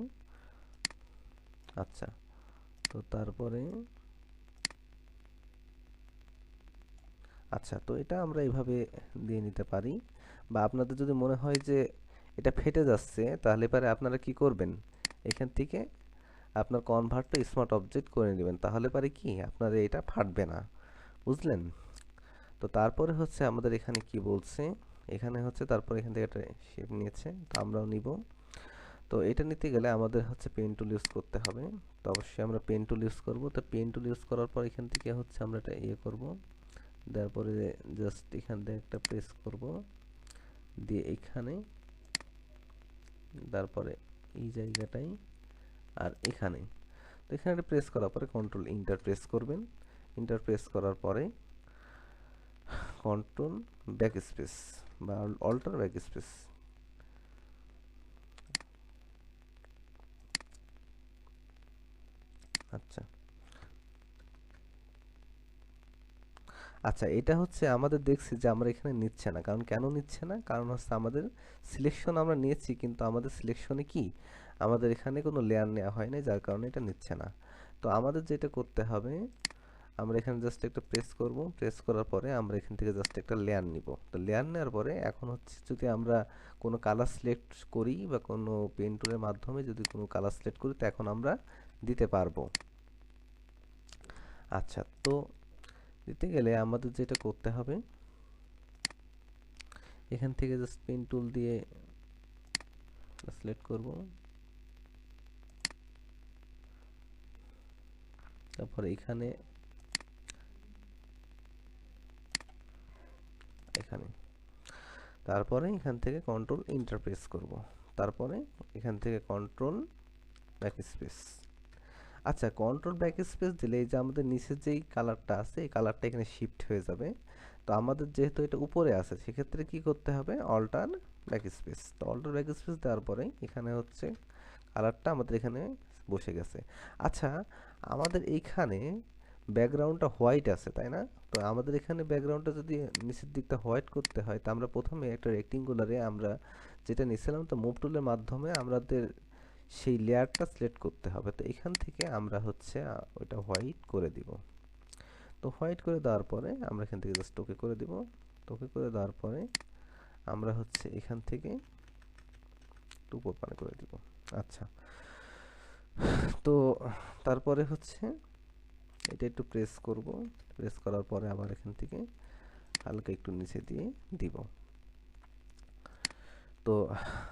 Speaker 1: আচ্ছা, তো তারপরে আচ্ছা, তো এটা আমরা এইভাবে দিয়ে নিতে পারি। বা আপনাদের যদি মনে হয় যে এটা ফেটে যাচ্ছে, তাহলে পরে আপনারা কি করবেন, এখান থেকে আপনার কনভার্ট টু স্মার্ট অবজেক্ট করে নেবেন, তাহলে পারে কি আপনার এটা ফাটবে না, বুঝলেন? তো তারপরে হচ্ছে আমাদের এখানে কি বলছে, এখানে হচ্ছে তারপরে এখান থেকে একটা শেপ নিয়েছে, তো আমরাও নিব। তো এটা নিতে গেলে আমাদের হচ্ছে পেন টুল ইউজ করতে হবে। তো অবশ্যই আমরা পেন টুল ইউজ করব। তো পেন টুল ইউজ করার পর এখান থেকে হচ্ছে আমরা এটা ইয়ে করব, তারপরে জাস্ট এখান থেকে একটা প্রেস করব, দিয়ে এখানে, তারপরে এই জায়গাটাই, আর এখানে। তো এখানে একটা প্রেস করার পরে কন্ট্রোল ইন্টার প্রেস করবেন। ইন্টার প্রেস করার পরে কন্ট্রোল ব্যাক স্পেস বা অল্টার ব্যাক স্পেস। আচ্ছা আচ্ছা, এটা হচ্ছে আমাদের দেখছি যে আমরা এখানে নিচ্ছে না, কারণ কেন নিচ্ছে না, কারণ হচ্ছে আমাদের সিলেকশন আমরা নিয়েছি, কিন্তু আমাদের সিলেকশনে কি আমাদের এখানে কোনো লেয়ার নেওয়া হয় না, যার কারণে এটা নিচ্ছে না। তো আমাদের যেটা করতে হবে, আমরা এখানে জাস্ট একটা প্রেস করব, প্রেস করার পরে আমরা এখান থেকে জাস্ট একটা লেয়ার নিব। তো লেয়ার নেওয়ার পরে এখন হচ্ছে যদি আমরা কোনো কালার সিলেক্ট করি বা কোনো পেন টুলের মাধ্যমে যদি কোনো কালার সিলেক্ট করি, তো এখন আমরা দিতে পারবো। আচ্ছা, তো দিতে গেলে আমাদের যেটা করতে হবে, এখান থেকে জাস্ট পেন টুল দিয়ে সিলেক্ট করব, তারপরে এখানে এখানে তারপরে এখান থেকে কন্ট্রোল ইন্টার প্রেস করব, তারপরে এখান থেকে কন্ট্রোল ব্যাক স্পেস। আচ্ছা, কন্ট্রোল ব্যাক স্পেস দিলে এই যে আমাদের নিচের যেই কালারটা আছে, এই কালারটা এখানে শিফট হয়ে যাবে। তো আমাদের যেহেতু এটা উপরে আছে, সেক্ষেত্রে কি করতে হবে, অল্টার ব্যাক স্পেস। তো অল্টার ব্যাক স্পেস দেওয়ার পরে এখানে হচ্ছে কালারটা আমাদের এখানে বসে গেছে। আচ্ছা, আমাদের এইখানে ব্যাকগ্রাউন্ডটা হোয়াইট আছে, তাই না? তো আমাদের এখানে ব্যাকগ্রাউন্ডটা যদি নিচের দিকটা হোয়াইট করতে হয়, তো আমরা প্রথমে একটা রেক্টেঙ্গুলারে আমরা যেটা নিয়েছিলাম, তো মুভ টুলের মাধ্যমে আমাদের সেই লেয়ারটা সিলেক্ট করতে হবে। তো এখান থেকে আমরা হচ্ছে ওইটা হোয়াইট করে দিব। তো হোয়াইট করে দেওয়ার পরে আমরা এখান থেকে জাস্ট ওকে করে দিব। তো ওকে করে দেওয়ার পরে আমরা হচ্ছে এখান থেকে উপর পানে করে দিব। আচ্ছা, তো তারপরে হচ্ছে এটা একটু প্রেস করব, প্রেস করার পরে আবার এখান থেকে হালকা একটু নিচে দিয়ে দিব। তো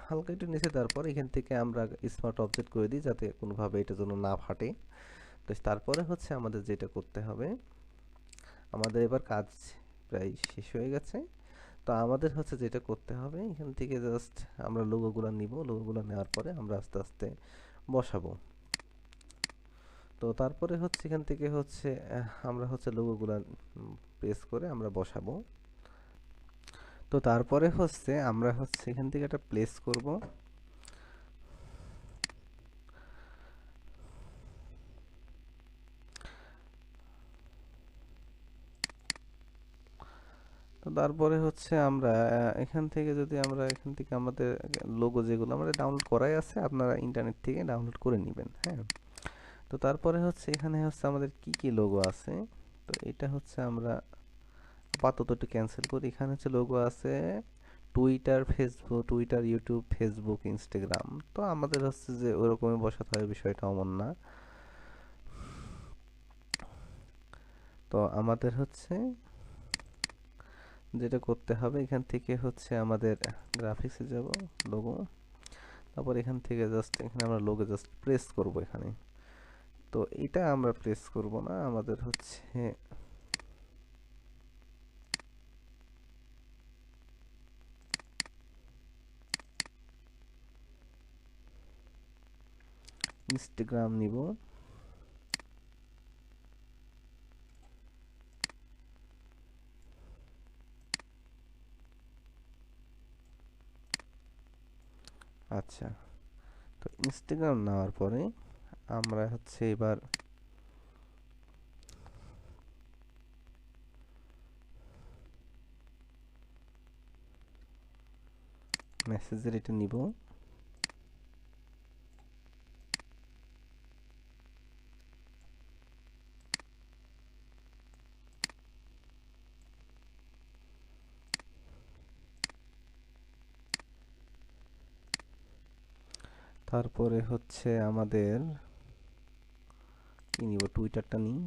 Speaker 1: হালকা একটু নিচে দেওয়ার পর এখান থেকে আমরা স্মার্ট অবজেক্ট করে দিই, যাতে কোনোভাবে এটা যেন না ফাটে। তো তারপরে হচ্ছে আমাদের যেটা করতে হবে, আমাদের এবার কাজ প্রায় শেষ হয়ে গেছে। তো আমাদের হচ্ছে যেটা করতে হবে, এখান থেকে জাস্ট আমরা লোগোগুলো নিব, লোগোগুলো নেওয়ার পরে আমরা আস্তে আস্তে বসাবো। তো তারপরে হচ্ছে এখান থেকে হচ্ছে আমরা হচ্ছে লোগোগুলো প্রেস করে আমরা বসাবো। তো তারপরে হচ্ছে আমরা হচ্ছে এখান থেকে একটা প্লেস করব। তো তারপরে হচ্ছে আমরা এখান থেকে যদি আমরা এখান থেকে আমাদের লোগো যেগুলো আমাদের ডাউনলোড করাই আছে, আপনারা ইন্টারনেট থেকে ডাউনলোড করে নেবেন, হ্যাঁ। তো তারপরে হচ্ছে এখানে হচ্ছে আমাদের কি কি লোগো আছে, তো এটা হচ্ছে আমরা আপাতত একটু ক্যান্সেল করি। এখানে হচ্ছে লোগো আছে Twitter, Facebook, Twitter, YouTube, Facebook, Instagram. তো আমাদের হচ্ছে যে ওরকমই বসাতে হয়, বিষয়টা অমন না। তো আমাদের হচ্ছে যেটা করতে হবে, এখান থেকে হচ্ছে আমাদের গ্রাফিক্সে যাব, লোগো, তারপর এখান থেকে জাস্ট এখানে আমরা লোগো জাস্ট প্রেস করব এখানে। তো এটা আমরা প্রেস করব না, আমাদের হচ্ছে ইনস্টাগ্রাম নিব। আচ্ছা, তো ইনস্টাগ্রাম নেওয়ার পরে আমরা হচ্ছে এবার মেসেজের এটা নিব, তারপরে হচ্ছে আমাদের কি নিব, টুইটারটা নিই।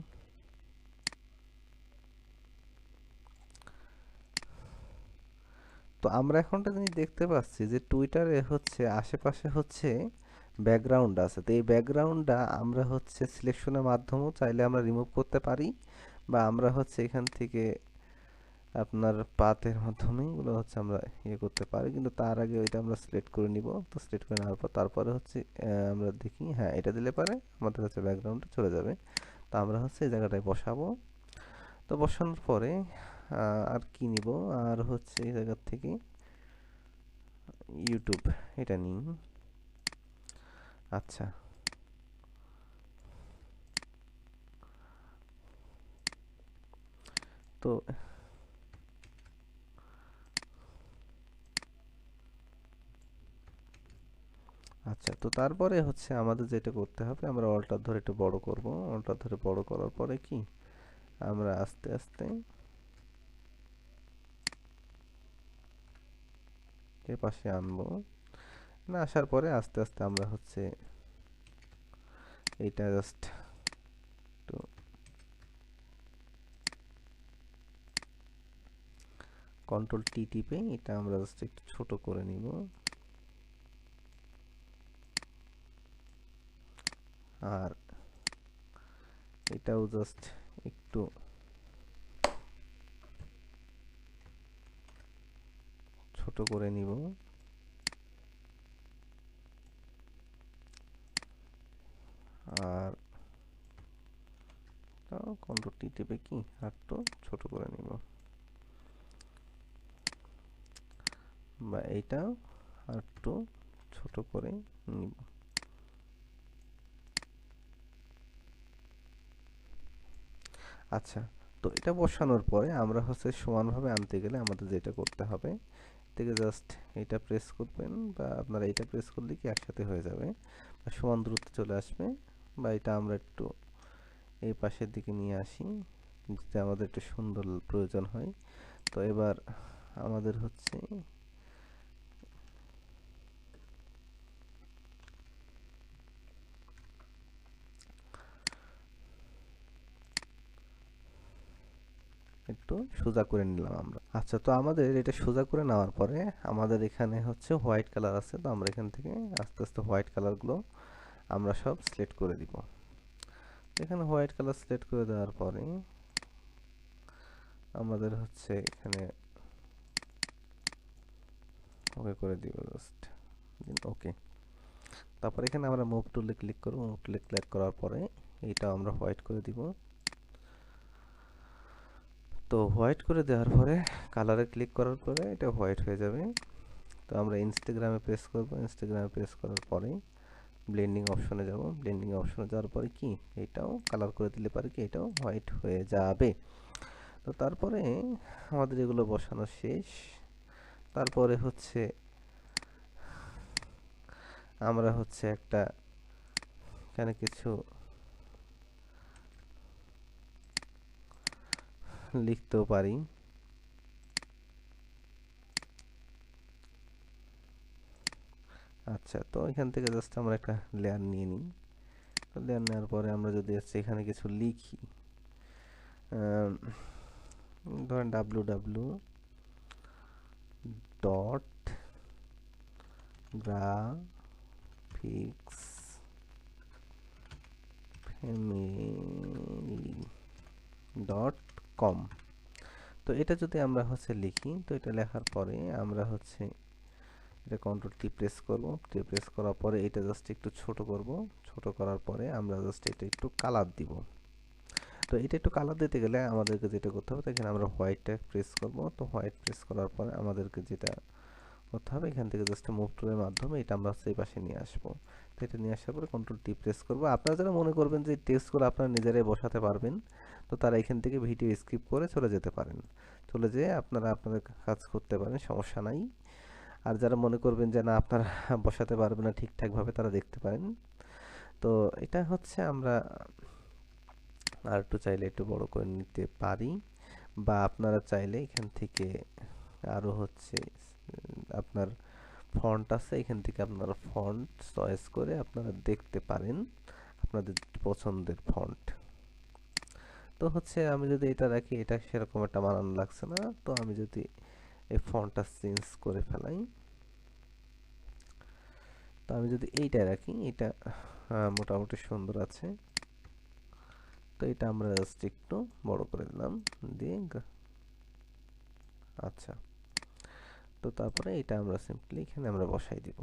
Speaker 1: তো আমরা এখন একটা জিনিস দেখতে পাচ্ছি যে টুইটারে হচ্ছে আশেপাশে হচ্ছে ব্যাকগ্রাউন্ড আছে, তো এই ব্যাকগ্রাউন্ডটা আমরা হচ্ছে সিলেকশনের মাধ্যমেও চাইলে আমরা রিমুভ করতে পারি, বা আমরা হচ্ছে এখান থেকে আপনার পাথের মাধ্যমে এগুলো হচ্ছে আমরা ইয়ে করতে পারি, কিন্তু তার আগে ওইটা আমরা সিলেক্ট করে নিব। তো সিলেক্ট করে নেওয়ার পর তারপরে হচ্ছে আমরা দেখি, হ্যাঁ এটা দিলে পারে আমাদের হচ্ছে ব্যাকগ্রাউন্ডটা চলে যাবে। তো আমরা হচ্ছে এই জায়গাটায় বসাবো। তো বসানোর পরে আর কি নিব, আর হচ্ছে এই জায়গা থেকে ইউটিউব এটা নিই। আচ্ছা, তো আচ্ছা, তো তারপরে হচ্ছে আমাদের যেটা করতে হবে, আমরা অল্টার ধরে একটু বড় করব। অল্টার ধরে বড় করার পরে কি আমরা আস্তে আস্তে এ পাশে আনবো। না আসার পরে আস্তে আস্তে আমরা হচ্ছে এইটা জাস্ট একটু কন্ট্রোল টি টিপে এটা আমরা জাস্ট একটু ছোট করে নিব। আর এটাও জাস্ট একটু ছোট করে নিব। আর কন্ট্রোল টি টিপে কি আর একটু ছোট করে নিব, বা এইটাও আর একটু ছোট করে নিব। আচ্ছা, তো এটা বসানোর পরে আমরা হচ্ছে সমানভাবে আনতে গেলে আমাদের যেটা করতে হবে, থেকে জাস্ট এটা প্রেস করবেন, বা আপনারা এটা প্রেস করলে কি একসাথে হয়ে যাবে বা সমান দূরত্বে চলে আসবে। বা এটা আমরা একটু এই পাশের দিকে নিয়ে আসি, যাতে আমাদের একটু সুন্দর প্রয়োজন হয়। তো এবার আমাদের হচ্ছে একটু সোজা করে নিলাম আমরা। আচ্ছা, তো আমাদের এটা সোজা করে নেওয়ার পরে আমাদের এখানে হচ্ছে হোয়াইট কালার আছে, তো আমরা এখান থেকে আস্তে আস্তে হোয়াইট কালারগুলো আমরা সব সিলেক্ট করে দিব। এখানে হোয়াইট কালার সিলেক্ট করে দেওয়ার পরে আমাদের হচ্ছে এখানে ওকে করে দিব, জাস্ট ওকে। তারপর এখানে আমরা মুভ টুলে ক্লিক করব, মুভ টুলে ক্লিক করার পরে এইটা আমরা হোয়াইট করে দিব। তো হোয়াইট করে দেওয়ার পরে কালারে ক্লিক করার পরে এটা হোয়াইট হয়ে যাবে। তো আমরা ইনস্টাগ্রামে প্রেস করব, ইনস্টাগ্রামে প্রেস করার পরে ব্লেন্ডিং অপশনে যাব, ব্লেন্ডিং অপশনে যাওয়ার পরে কি এটাও কালার করে দিলে পারে কি এটাও হোয়াইট হয়ে যাবে। তো তারপরে আমাদের এগুলো বসানো শেষ। তারপরে হচ্ছে আমরা হচ্ছে একটা এখানে কিছু লিখতেও পারি। আচ্ছা, তো এখান থেকে জাস্ট আমরা একটা লেয়ার নিয়ে নিই। তো লেয়ার নেওয়ার পরে আমরা যদি হচ্ছে এখানে কিছু লিখি, ধরেন www dot graphics family dot com. তো এটা যদি আমরা হচ্ছে লিখি, তো এটা লেখার পরে আমরা হচ্ছে এটা কন্ট্রোল টি প্রেস করব, টি প্রেস করার পরে এটা জাস্ট একটু ছোট করব, ছোট করার পরে আমরা জাস্ট এটা একটু কালার দিব। তো এটা একটু কালার দিতে গেলে আমাদেরকে যেটা করতে হবে, এখানে আমরা হোয়াইটটা প্রেস করব। তো হোয়াইট প্রেস করার পরে আমাদেরকে যেটা করতে হবে, এখান থেকে জাস্ট মুভ টুলের মাধ্যমে এটা আমরা সেই পাশে নিয়ে আসবো। তো এটা নিয়ে আসার পরে কন্ট্রোল টি প্রেস করবো। আপনারা যারা মনে করবেন যে টেক্সটগুলো আপনারা নিজেরাই বসাতে পারবেন, তো তারা এখান থেকে ভিডিও স্কিপ করে চলে যেতে পারেন, চলে যেয়ে আপনারা আপনাদের কাজ করতে পারেন, সমস্যা নাই। আর যারা মনে করবেন যে না আপনারা বসাতে পারবেন না ঠিকঠাকভাবে, তারা দেখতে পারেন। তো এটা হচ্ছে আমরা আর একটু চাইলে একটু বড় করে নিতে পারি, বা আপনারা চাইলে এখান থেকে আরো হচ্ছে আপনার ফন্ট আছে, এখান থেকে আপনারা ফন্ট চয়েস করে আপনারা দেখতে পারেন আপনাদের পছন্দের ফন্ট। তো হচ্ছে আমি যদি এটা রাখি, এটা সেরকম একটা মানানো লাগছে না, তো আমি যদি এই ফন্টটা চেঞ্জ করে ফেলাই, তো আমি যদি এইটা রাখি, এটা মোটামুটি সুন্দর আছে। তো এটা আমরা জাস্ট একটু বড় করে দিলাম দিয়ে আচ্ছা। তো তারপরে এটা আমরা সিম্পলি এখানে আমরা বসাই দিব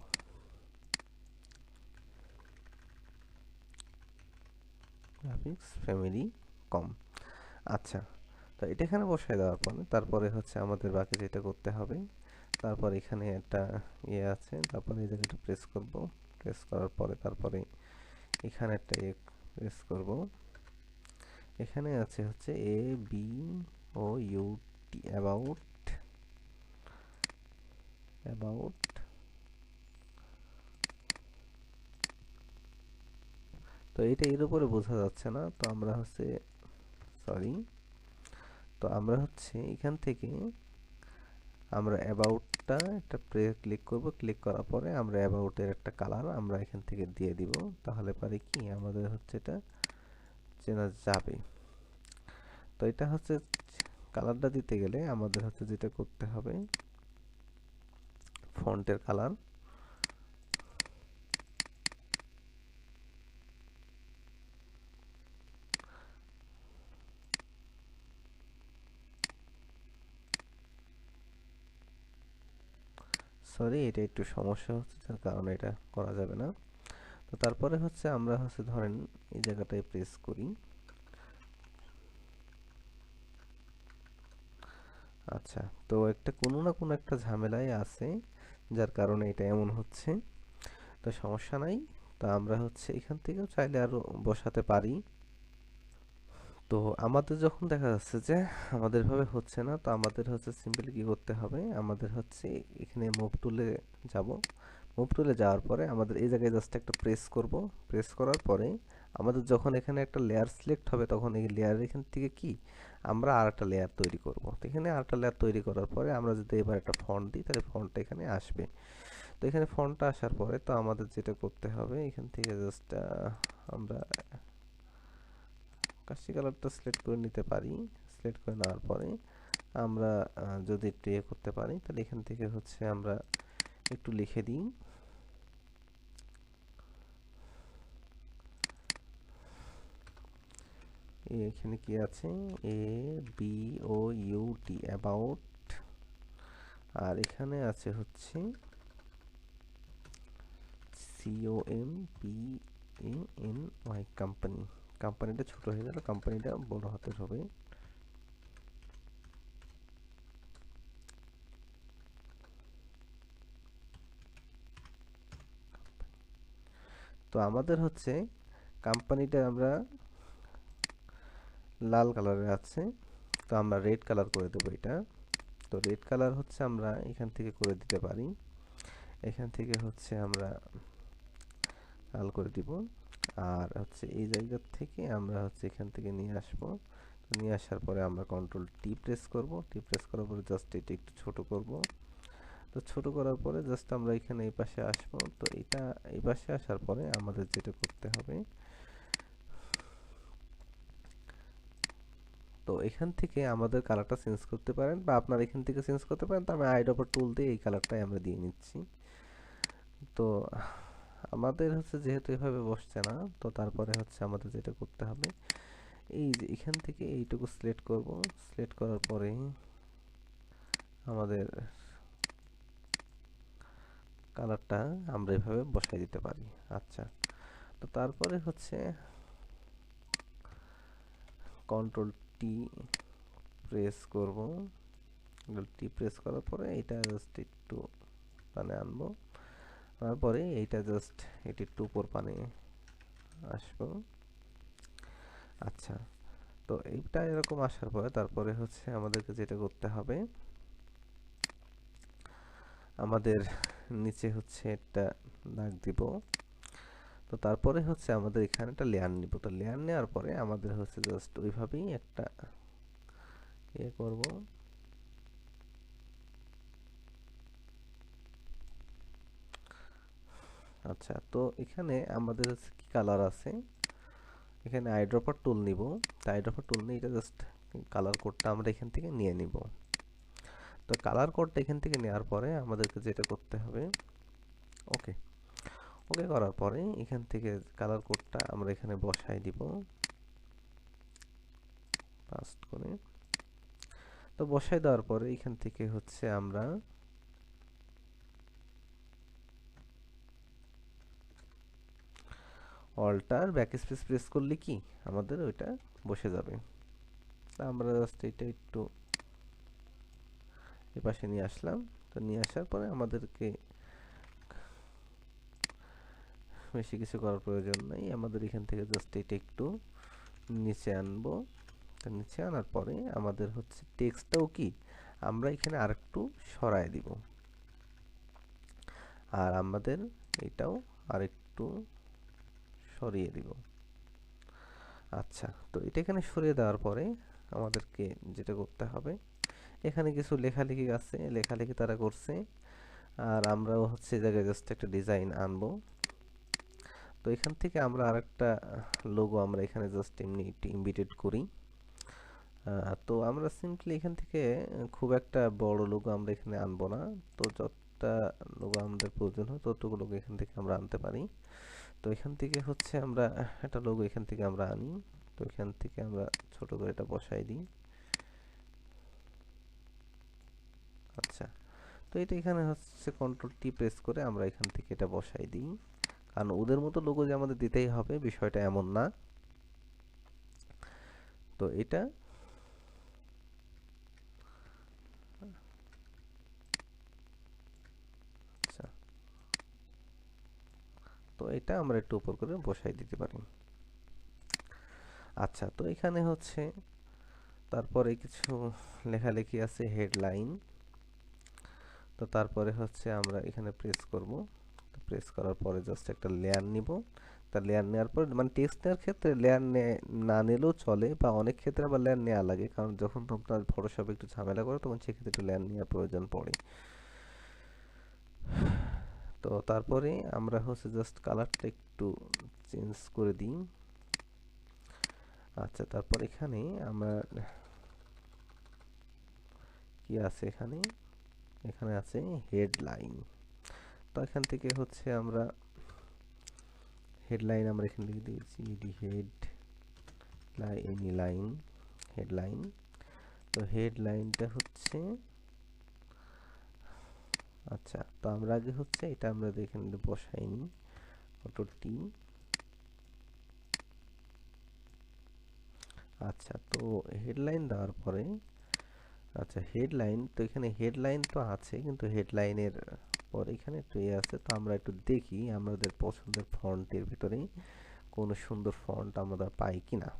Speaker 1: গ্রাফিক্স ফ্যামিলি কম। আচ্ছা, তো এটা এখানে বসাই দেওয়ার পরে তারপরে হচ্ছে আমাদের বাকি যেটা করতে হবে, তারপর এখানে একটা ইয়ে আছে, তারপরে এই জায়গাটা প্রেস করব, প্রেস করার পরে তারপরে এখানে একটা ইয়ে প্রেস করব। এখানে আছে হচ্ছে A B O U T, about, about. তো এটা এর উপরে বোঝা যাচ্ছে না, তো আমরা হচ্ছে সরি, তো আমরা হচ্ছে এখান থেকে আমরা অ্যাবাউটটা একটা ক্লিক করব, ক্লিক করার পরে আমরা অ্যাবাউটের একটা কালার আমরা এখান থেকে দিয়ে দিব, তাহলে পারে কি আমাদের হচ্ছে এটা চেনা যাবে। তো এটা হচ্ছে কালারটা দিতে গেলে আমাদের হচ্ছে যেটা করতে হবে, ফন্টের কালার, সরি এটা একটু সমস্যা হচ্ছে যার কারণে এটা করা যাবে না। তো তারপরে হচ্ছে আমরা হচ্ছে ধরেন এই জায়গাটায় প্রেস করি। আচ্ছা, তো একটা কোনো না কোনো একটা ঝামেলায় আছে যার কারণে এটা এমন হচ্ছে। তো সমস্যা নাই, তো আমরা হচ্ছে এখান থেকেও চাইলে আরো বসাতে পারি। তো আমাদের যখন দেখা যাচ্ছে যে আমাদের ভাবে হচ্ছে না, তো আমাদের হচ্ছে সিম্পলি কি করতে হবে, আমাদের হচ্ছে এখানে মুভ টুলে যাব। মুভ টুলে যাওয়ার পরে আমাদের এই জায়গায় জাস্ট একটা প্রেস করব, প্রেস করার পরে আমাদের যখন এখানে একটা লেয়ার সিলেক্ট হবে, তখন এই লেয়ার এখান থেকে কি আমরা আর একটা লেয়ার তৈরি করব। তো এখানে আর একটা লেয়ার তৈরি করার পরে আমরা যদি এবার একটা ফন্ট দিই, তাহলে ফন্টটা এখানে আসবে। তো এখানে ফন্টটা আসার পরে তো আমাদের যেটা করতে হবে, এখান থেকে জাস্ট আমরা কাশি কালারটা সিলেক্ট করে নিতে পারি। সিলেক্ট করে নেওয়ার পরে আমরা যদি একটু ইয়ে করতে পারি, তাহলে এখান থেকে হচ্ছে আমরা একটু লিখে দিই, এখানে কি আছে, A B O U T, about. আর এখানে আছে হচ্ছে C O M P A N Y, company. কোম্পানিটা ছোট হয়ে গেল, কোম্পানিটা বড় হাতের হবে। তো আমাদের হচ্ছে কোম্পানিটা আমরা লাল কালারের আছে, তো আমরা রেড কালার করে দেবো এটা। তো রেড কালার হচ্ছে আমরা এখান থেকে করে দিতে পারি, এখান থেকে হচ্ছে আমরা লাল করে দিব। আর হচ্ছে এই জায়গা থেকে আমরা হচ্ছে এখান থেকে নিয়ে আসব। তো নিয়ে আসার পরে আমরা কন্ট্রোল টি প্রেস করব, টি প্রেস করার পরে জাস্ট এটা একটু ছোট করব। তো ছোট করার পরে জাস্ট আমরা এখানে এই পাশে আসব। তো এটা এই পাশে আসার পরে আমাদের যেটা করতে হবে, তো এখান থেকে আমাদের কালারটা চেঞ্জ করতে পারেন, বা আপনারা এখান থেকে চেঞ্জ করতে পারেন। তো আমি আইড্রপার টুল দিয়ে এই কালারটাই আমরা দিয়ে নিচ্ছি। তো আমাদের হচ্ছে যেহেতু এভাবে বসছে না, তো তারপরে হচ্ছে আমাদের যেটা করতে হবে, এই যে এখান থেকে এইটুকু সিলেক্ট করব, সিলেক্ট করার পরে আমাদের কালারটা আমরা এভাবে বসাই দিতে পারি। আচ্ছা, তো তারপরে হচ্ছে কন্ট্রোল টি প্রেস করব, টি প্রেস করার পরে এটা জাস্ট একটু পানে আনবো, তারপরে এইটা জাস্ট এটি একটু উপর পানে আসবো। আচ্ছা, তো এইটা এরকম আসার পরে তারপরে হচ্ছে আমাদেরকে যেটা করতে হবে, আমাদের নিচে হচ্ছে একটা দাগ দিব। তো তারপরে হচ্ছে আমাদের এখানে একটা লেয়ার নিব। তো লেয়ার নেওয়ার পরে আমাদের হচ্ছে জাস্ট ওইভাবেই একটা ইয়ে করব। আচ্ছা, তো এখানে আমাদের হচ্ছে কি কালার আছে, এখানে আইড্রপার টুল নিব। তো আইড্রপার টুল নিয়ে এটা জাস্ট কালার কোডটা আমরা এখান থেকে নিয়ে নিব। তো কালার কোডটা এখান থেকে নেওয়ার পরে আমাদেরকে যেটা করতে হবে, ওকে ওকে করার পরে এখান থেকে কালার কোডটা আমরা এখানে বসাই দিব পাস্ট করে। তো বসাই দেওয়ার পরে এখান থেকে হচ্ছে আমরা অল্টার ব্যাকস্পেস প্রেস করলে কি আমাদের ওইটা বসে যাবে। তা আমরা জাস্ট এটা একটু এই পাশে নিয়ে আসলাম। তো নিয়ে আসার পরে আমাদেরকে বেশি কিছু করার প্রয়োজন নাই, আমাদের এখান থেকে জাস্ট এটা একটু নিচে আনবো। তো নিচে আনার পরে আমাদের হচ্ছে টেক্সটটাও কি আমরা এখানে আরেকটু সরায় দিব, আর আমাদের এটাও আরেকটু সরিয়ে দিব। আচ্ছা, তো এটা এখানে সরিয়ে দেওয়ার পরে আমাদেরকে যেটা করতে হবে, এখানে কিছু লেখালেখি আছে, লেখালেখি তারা করছে, আর আমরাও হচ্ছে জায়গায় জাস্ট একটা ডিজাইন আনবো। তো এখান থেকে আমরা আরেকটা লোগো আমরা এখানে জাস্ট এমনি একটু ইমবিটেড করি। তো আমরা সিম্পলি এখান থেকে খুব একটা বড় লোগো আমরা এখানে আনবো না। তো যতটা লোগো আমাদের প্রয়োজন হয় ততটুকু লোগো এখান থেকে আমরা আনতে পারি। তো এখান থেকে হচ্ছে আমরা একটা লোগো এখান থেকে আমরা আনি। তো এখান থেকে আমরা ছোট করে এটা বসাই দিই। আচ্ছা, তো এটা এখানে হচ্ছে কন্ট্রোল টি প্রেস করে আমরা এখান থেকে এটা বসাই দিই, কারণ ওদের মতো লোগো যে আমাদের দিতেই হবে বিষয়টা এমন না। তো এটা আচ্ছা, তো এটা আমরা একটু উপর করে বসাই দিতে পারি। আচ্ছা, তো এখানে হচ্ছে তারপরে কিছু লেখালেখি আছে, হেডলাইন। তো তারপরে হচ্ছে আমরা এখানে প্রেস করব। তো প্রেস করার পরে জাস্ট একটা লেয়ার নিব। তা লেয়ার নেওয়ার পর মানে টেক্সট নেওয়ার ক্ষেত্রে লেয়ার না নিলেও চলে, বা অনেক ক্ষেত্রে আবার লেয়ার নেওয়া লাগে, কারণ যখন আপনার ফটোশপে একটু ঝামেলা করে তখন সেক্ষেত্রে একটু লেয়ার নেওয়ার প্রয়োজন পড়ে। তো তারপরে আমরা হচ্ছে জাস্ট কালারটা একটু চেঞ্জ করে দিই। আচ্ছা, তারপর এখানে আমরা কি আছে, এখানে এখানে আছে হেডলাইন। তো এখান থেকে হচ্ছে আমরা হেডলাইন আমরা এখান থেকে দিয়েছি হেড লাইন হেডলাইন। তো হেডলাইনটা হচ্ছে আচ্ছা, তো আমরা আগে হচ্ছে এটা আমরা এখানে বসাইনি, অটো টি। আচ্ছা, তো হেডলাইন দেওয়ার পরে আচ্ছা হেডলাইন, তো এখানে হেডলাইন তো আছে কিন্তু হেডলাইনের পরে এখানে একটু ইয়ে আছে। তো আমরা একটু দেখি আমাদের পছন্দের ফন্টের ভিতরে কোনো সুন্দর ফন্ট আমরা পাই কিনা।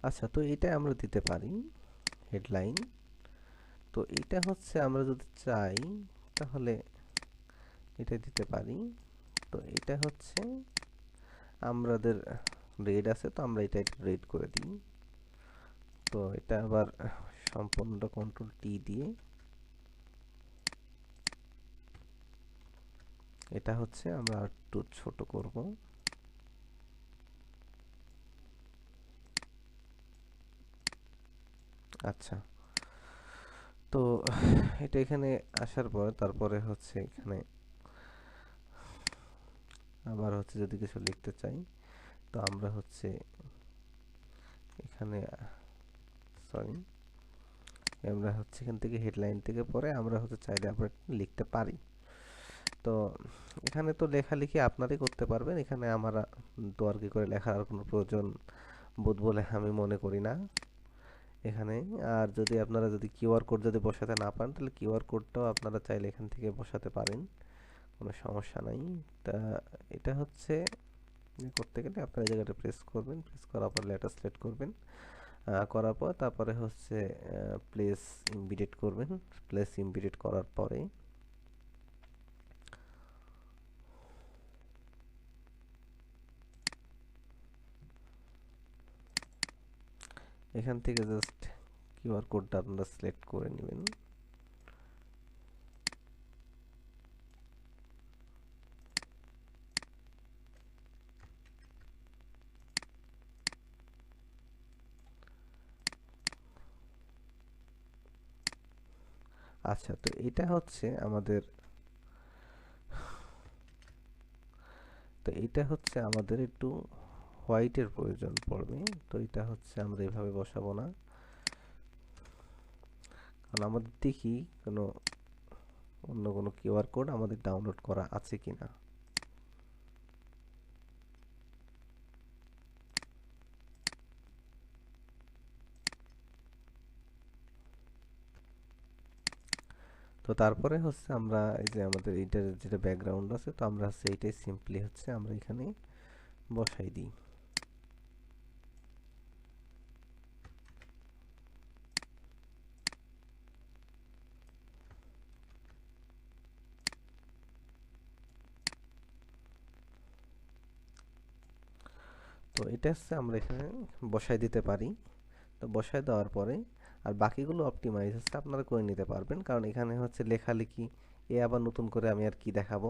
Speaker 1: আচ্ছা, তো এটা আমরা দিতে পারি হেডলাইন। তো এটা হচ্ছে আমরা যদি চাই তাহলে এটা দিতে পারি। তো এটা হচ্ছে আমাদের রেড আছে, তো আমরা এটা একটু রেড করে দিই। তো এটা আবার সম্পূর্ণটা কন্ট্রোল টি দিয়ে এটা হচ্ছে আমরা একটু ছোট করব। আচ্ছা, তো এটা এখানে আসার পর তারপরে হচ্ছে এখানে আবার হচ্ছে যদি কিছু লিখতে চাই, তো আমরা হচ্ছে এখানে সরি আমরা হচ্ছে এখান থেকে হেডলাইন থেকে পরে আমরা হচ্ছে চাইলে আমরা লিখতে পারি। তো এখানে তো লেখালেখি আপনারাই করতে পারবেন, এখানে আমার তো আর কি করে লেখার আর কোনো প্রয়োজন বোধ বলে আমি মনে করি না এখানে। আর যদি আপনারা যদি কিউআর কোড যদি বসাতে না পারেন, তাহলে কিউআর কোডটাও আপনারা চাইলে এখান থেকে বসাতে পারেন, কোনো সমস্যা নাই। তা এটা হচ্ছে করতে গেলে আপনার এই জায়গাটা প্রেস করবেন, প্রেস করার পর লেটার সিলেক্ট করবেন, করার পর তারপরে হচ্ছে প্লেস ইম্বিডেট করবেন। প্লেস ইম্বিডেট করার পরে এখান থেকে জাস্ট কিউআর কোডটা আপনারা সিলেক্ট করে নেবেন। আচ্ছা, তো এটা হচ্ছে আমাদের একটু হোয়াইটের প্রয়োজন পড়বে। তো এটা হচ্ছে আমরা এভাবে বসাবো না, কারণ আমাদের দেখি অন্য কোনো কিউআর কোড আমাদের ডাউনলোড করা আছে কিনা। তো তারপরে হচ্ছে আমরা এই যে আমাদের এইটার যেটা ব্যাকগ্রাউন্ড আছে, তো আমরা হচ্ছে এইটাই সিম্পলি হচ্ছে আমরা এখানে বসাই দিই। তো এটা হচ্ছে আমরা এখানে বসাই দিতে পারি। তো বসায় দেওয়ার পরে আর বাকিগুলো অপটিমাইজ হচ্ছে আপনারা করে নিতে পারবেন, কারণ এখানে হচ্ছে লেখালেখি আবার নতুন করে আমি আর কি দেখাবো,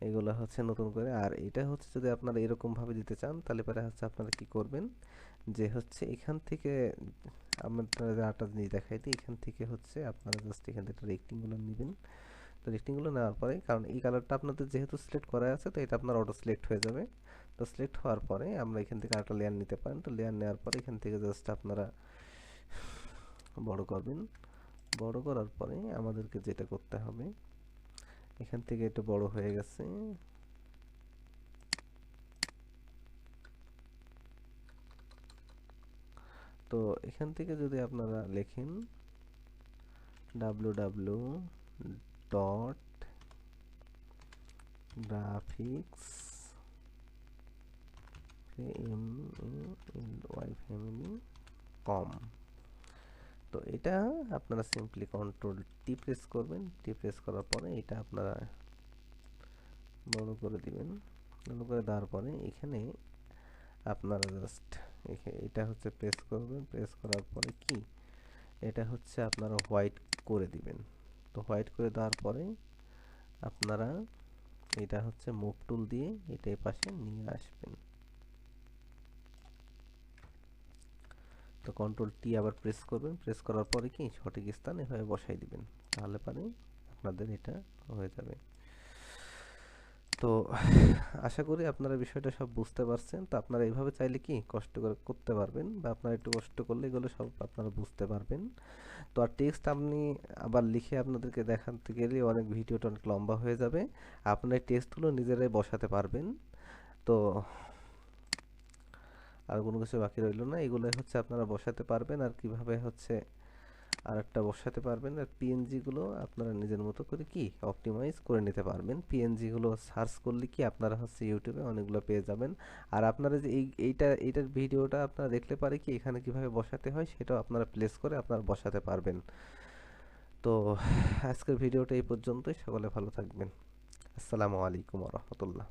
Speaker 1: এগুলো হচ্ছে নতুন করে। আর এটা হচ্ছে যদি আপনারা এরকম ভাবে দিতে চান, তাহলে পরে হচ্ছে আপনারা কি করবেন, যে হচ্ছে এখান থেকে আপনারা আরেকটা জিনিস দেখাই দিই, এখান থেকে হচ্ছে আপনারা জাস্ট এখান থেকে রেক্টেঙ্গুলার নেবেন। তো রেক্টেঙ্গুলার নেওয়ার পরে, কারণ এই কালারটা আপনাদের যেহেতু সিলেক্ট করা আছে, তো এটা আপনার অটো সিলেক্ট হয়ে যাবে। তো সিলেক্ট হওয়ার পরে আমরা এখান থেকে আরেকটা লেয়ার নিতে পারেন। তো লেয়ার নেওয়ার পরে এখান থেকে জাস্ট আপনারা বড় করবেন। বড় করার পরে আমাদেরকে যেটা করতে হবে, এখান থেকে এটা বড় হয়ে গেছে। তো এখান থেকে যদি আপনারা লেখেন www.graphics.com, তো এটা আপনারা সিম্পলি কন্ট্রোল টি প্রেস করবেন। টি প্রেস করার পরে এটা আপনারা বড় করে দিবেন। বড় করে দেওয়ার পরে এখানে আপনারা জাস্ট এটা হচ্ছে প্রেস করবেন। প্রেস করার পরে কি এটা হচ্ছে আপনারা হোয়াইট করে দিবেন। তো হোয়াইট করে দেওয়ার পরে আপনারা এটা হচ্ছে মুভ টুল দিয়ে এটা এই পাশে নিয়ে আসবেন। তো কন্ট্রোল টি আবার প্রেস করবেন। প্রেস করার পরে কি সঠিক স্থানে এভাবে বসাই দিবেন, তাহলে পরে আপনাদের এটা হয়ে যাবে। তো আশা করি আপনারা বিষয়টা সব বুঝতে পারছেন। তো আপনারা এইভাবে চাইলে কি কষ্ট করে করতে পারবেন, বা আপনারা একটু কষ্ট করলে এগুলো সব আপনারা বুঝতে পারবেন। তো আর টেক্সট আপনি আবার লিখে আপনাদেরকে দেখাতে গেলে অনেক ভিডিওটা অনেক লম্বা হয়ে যাবে। আপনার টেক্সটগুলো নিজেরাই বসাতে পারবেন। তো আর কোনো কিছু বাকি রইল না, এগুলো হচ্ছে আপনারা বসাতে পারবেন। আর কিভাবে হচ্ছে আর একটা বসাতে পারবেন। আর পিএনজি গুলো আপনারা নিজের মতো করে কি অপটিমাইজ করে নিতে পারবেন। পিএনজি গুলো সার্চ করলে কি আপনারা হচ্ছে ইউটিউবে অনেকগুলো পেয়ে যাবেন। আর আপনারা যে এইটার ভিডিওটা আপনারা দেখলে পারে কি এখানে কিভাবে বসাতে হয় সেটাও আপনারা প্লেস করে আপনারা বসাতে পারবেন। তো আজকের ভিডিওটা এই পর্যন্তই। সকলে ভালো থাকবেন। আসসালামু আলাইকুম ওয়া রাহমাতুল্লাহ।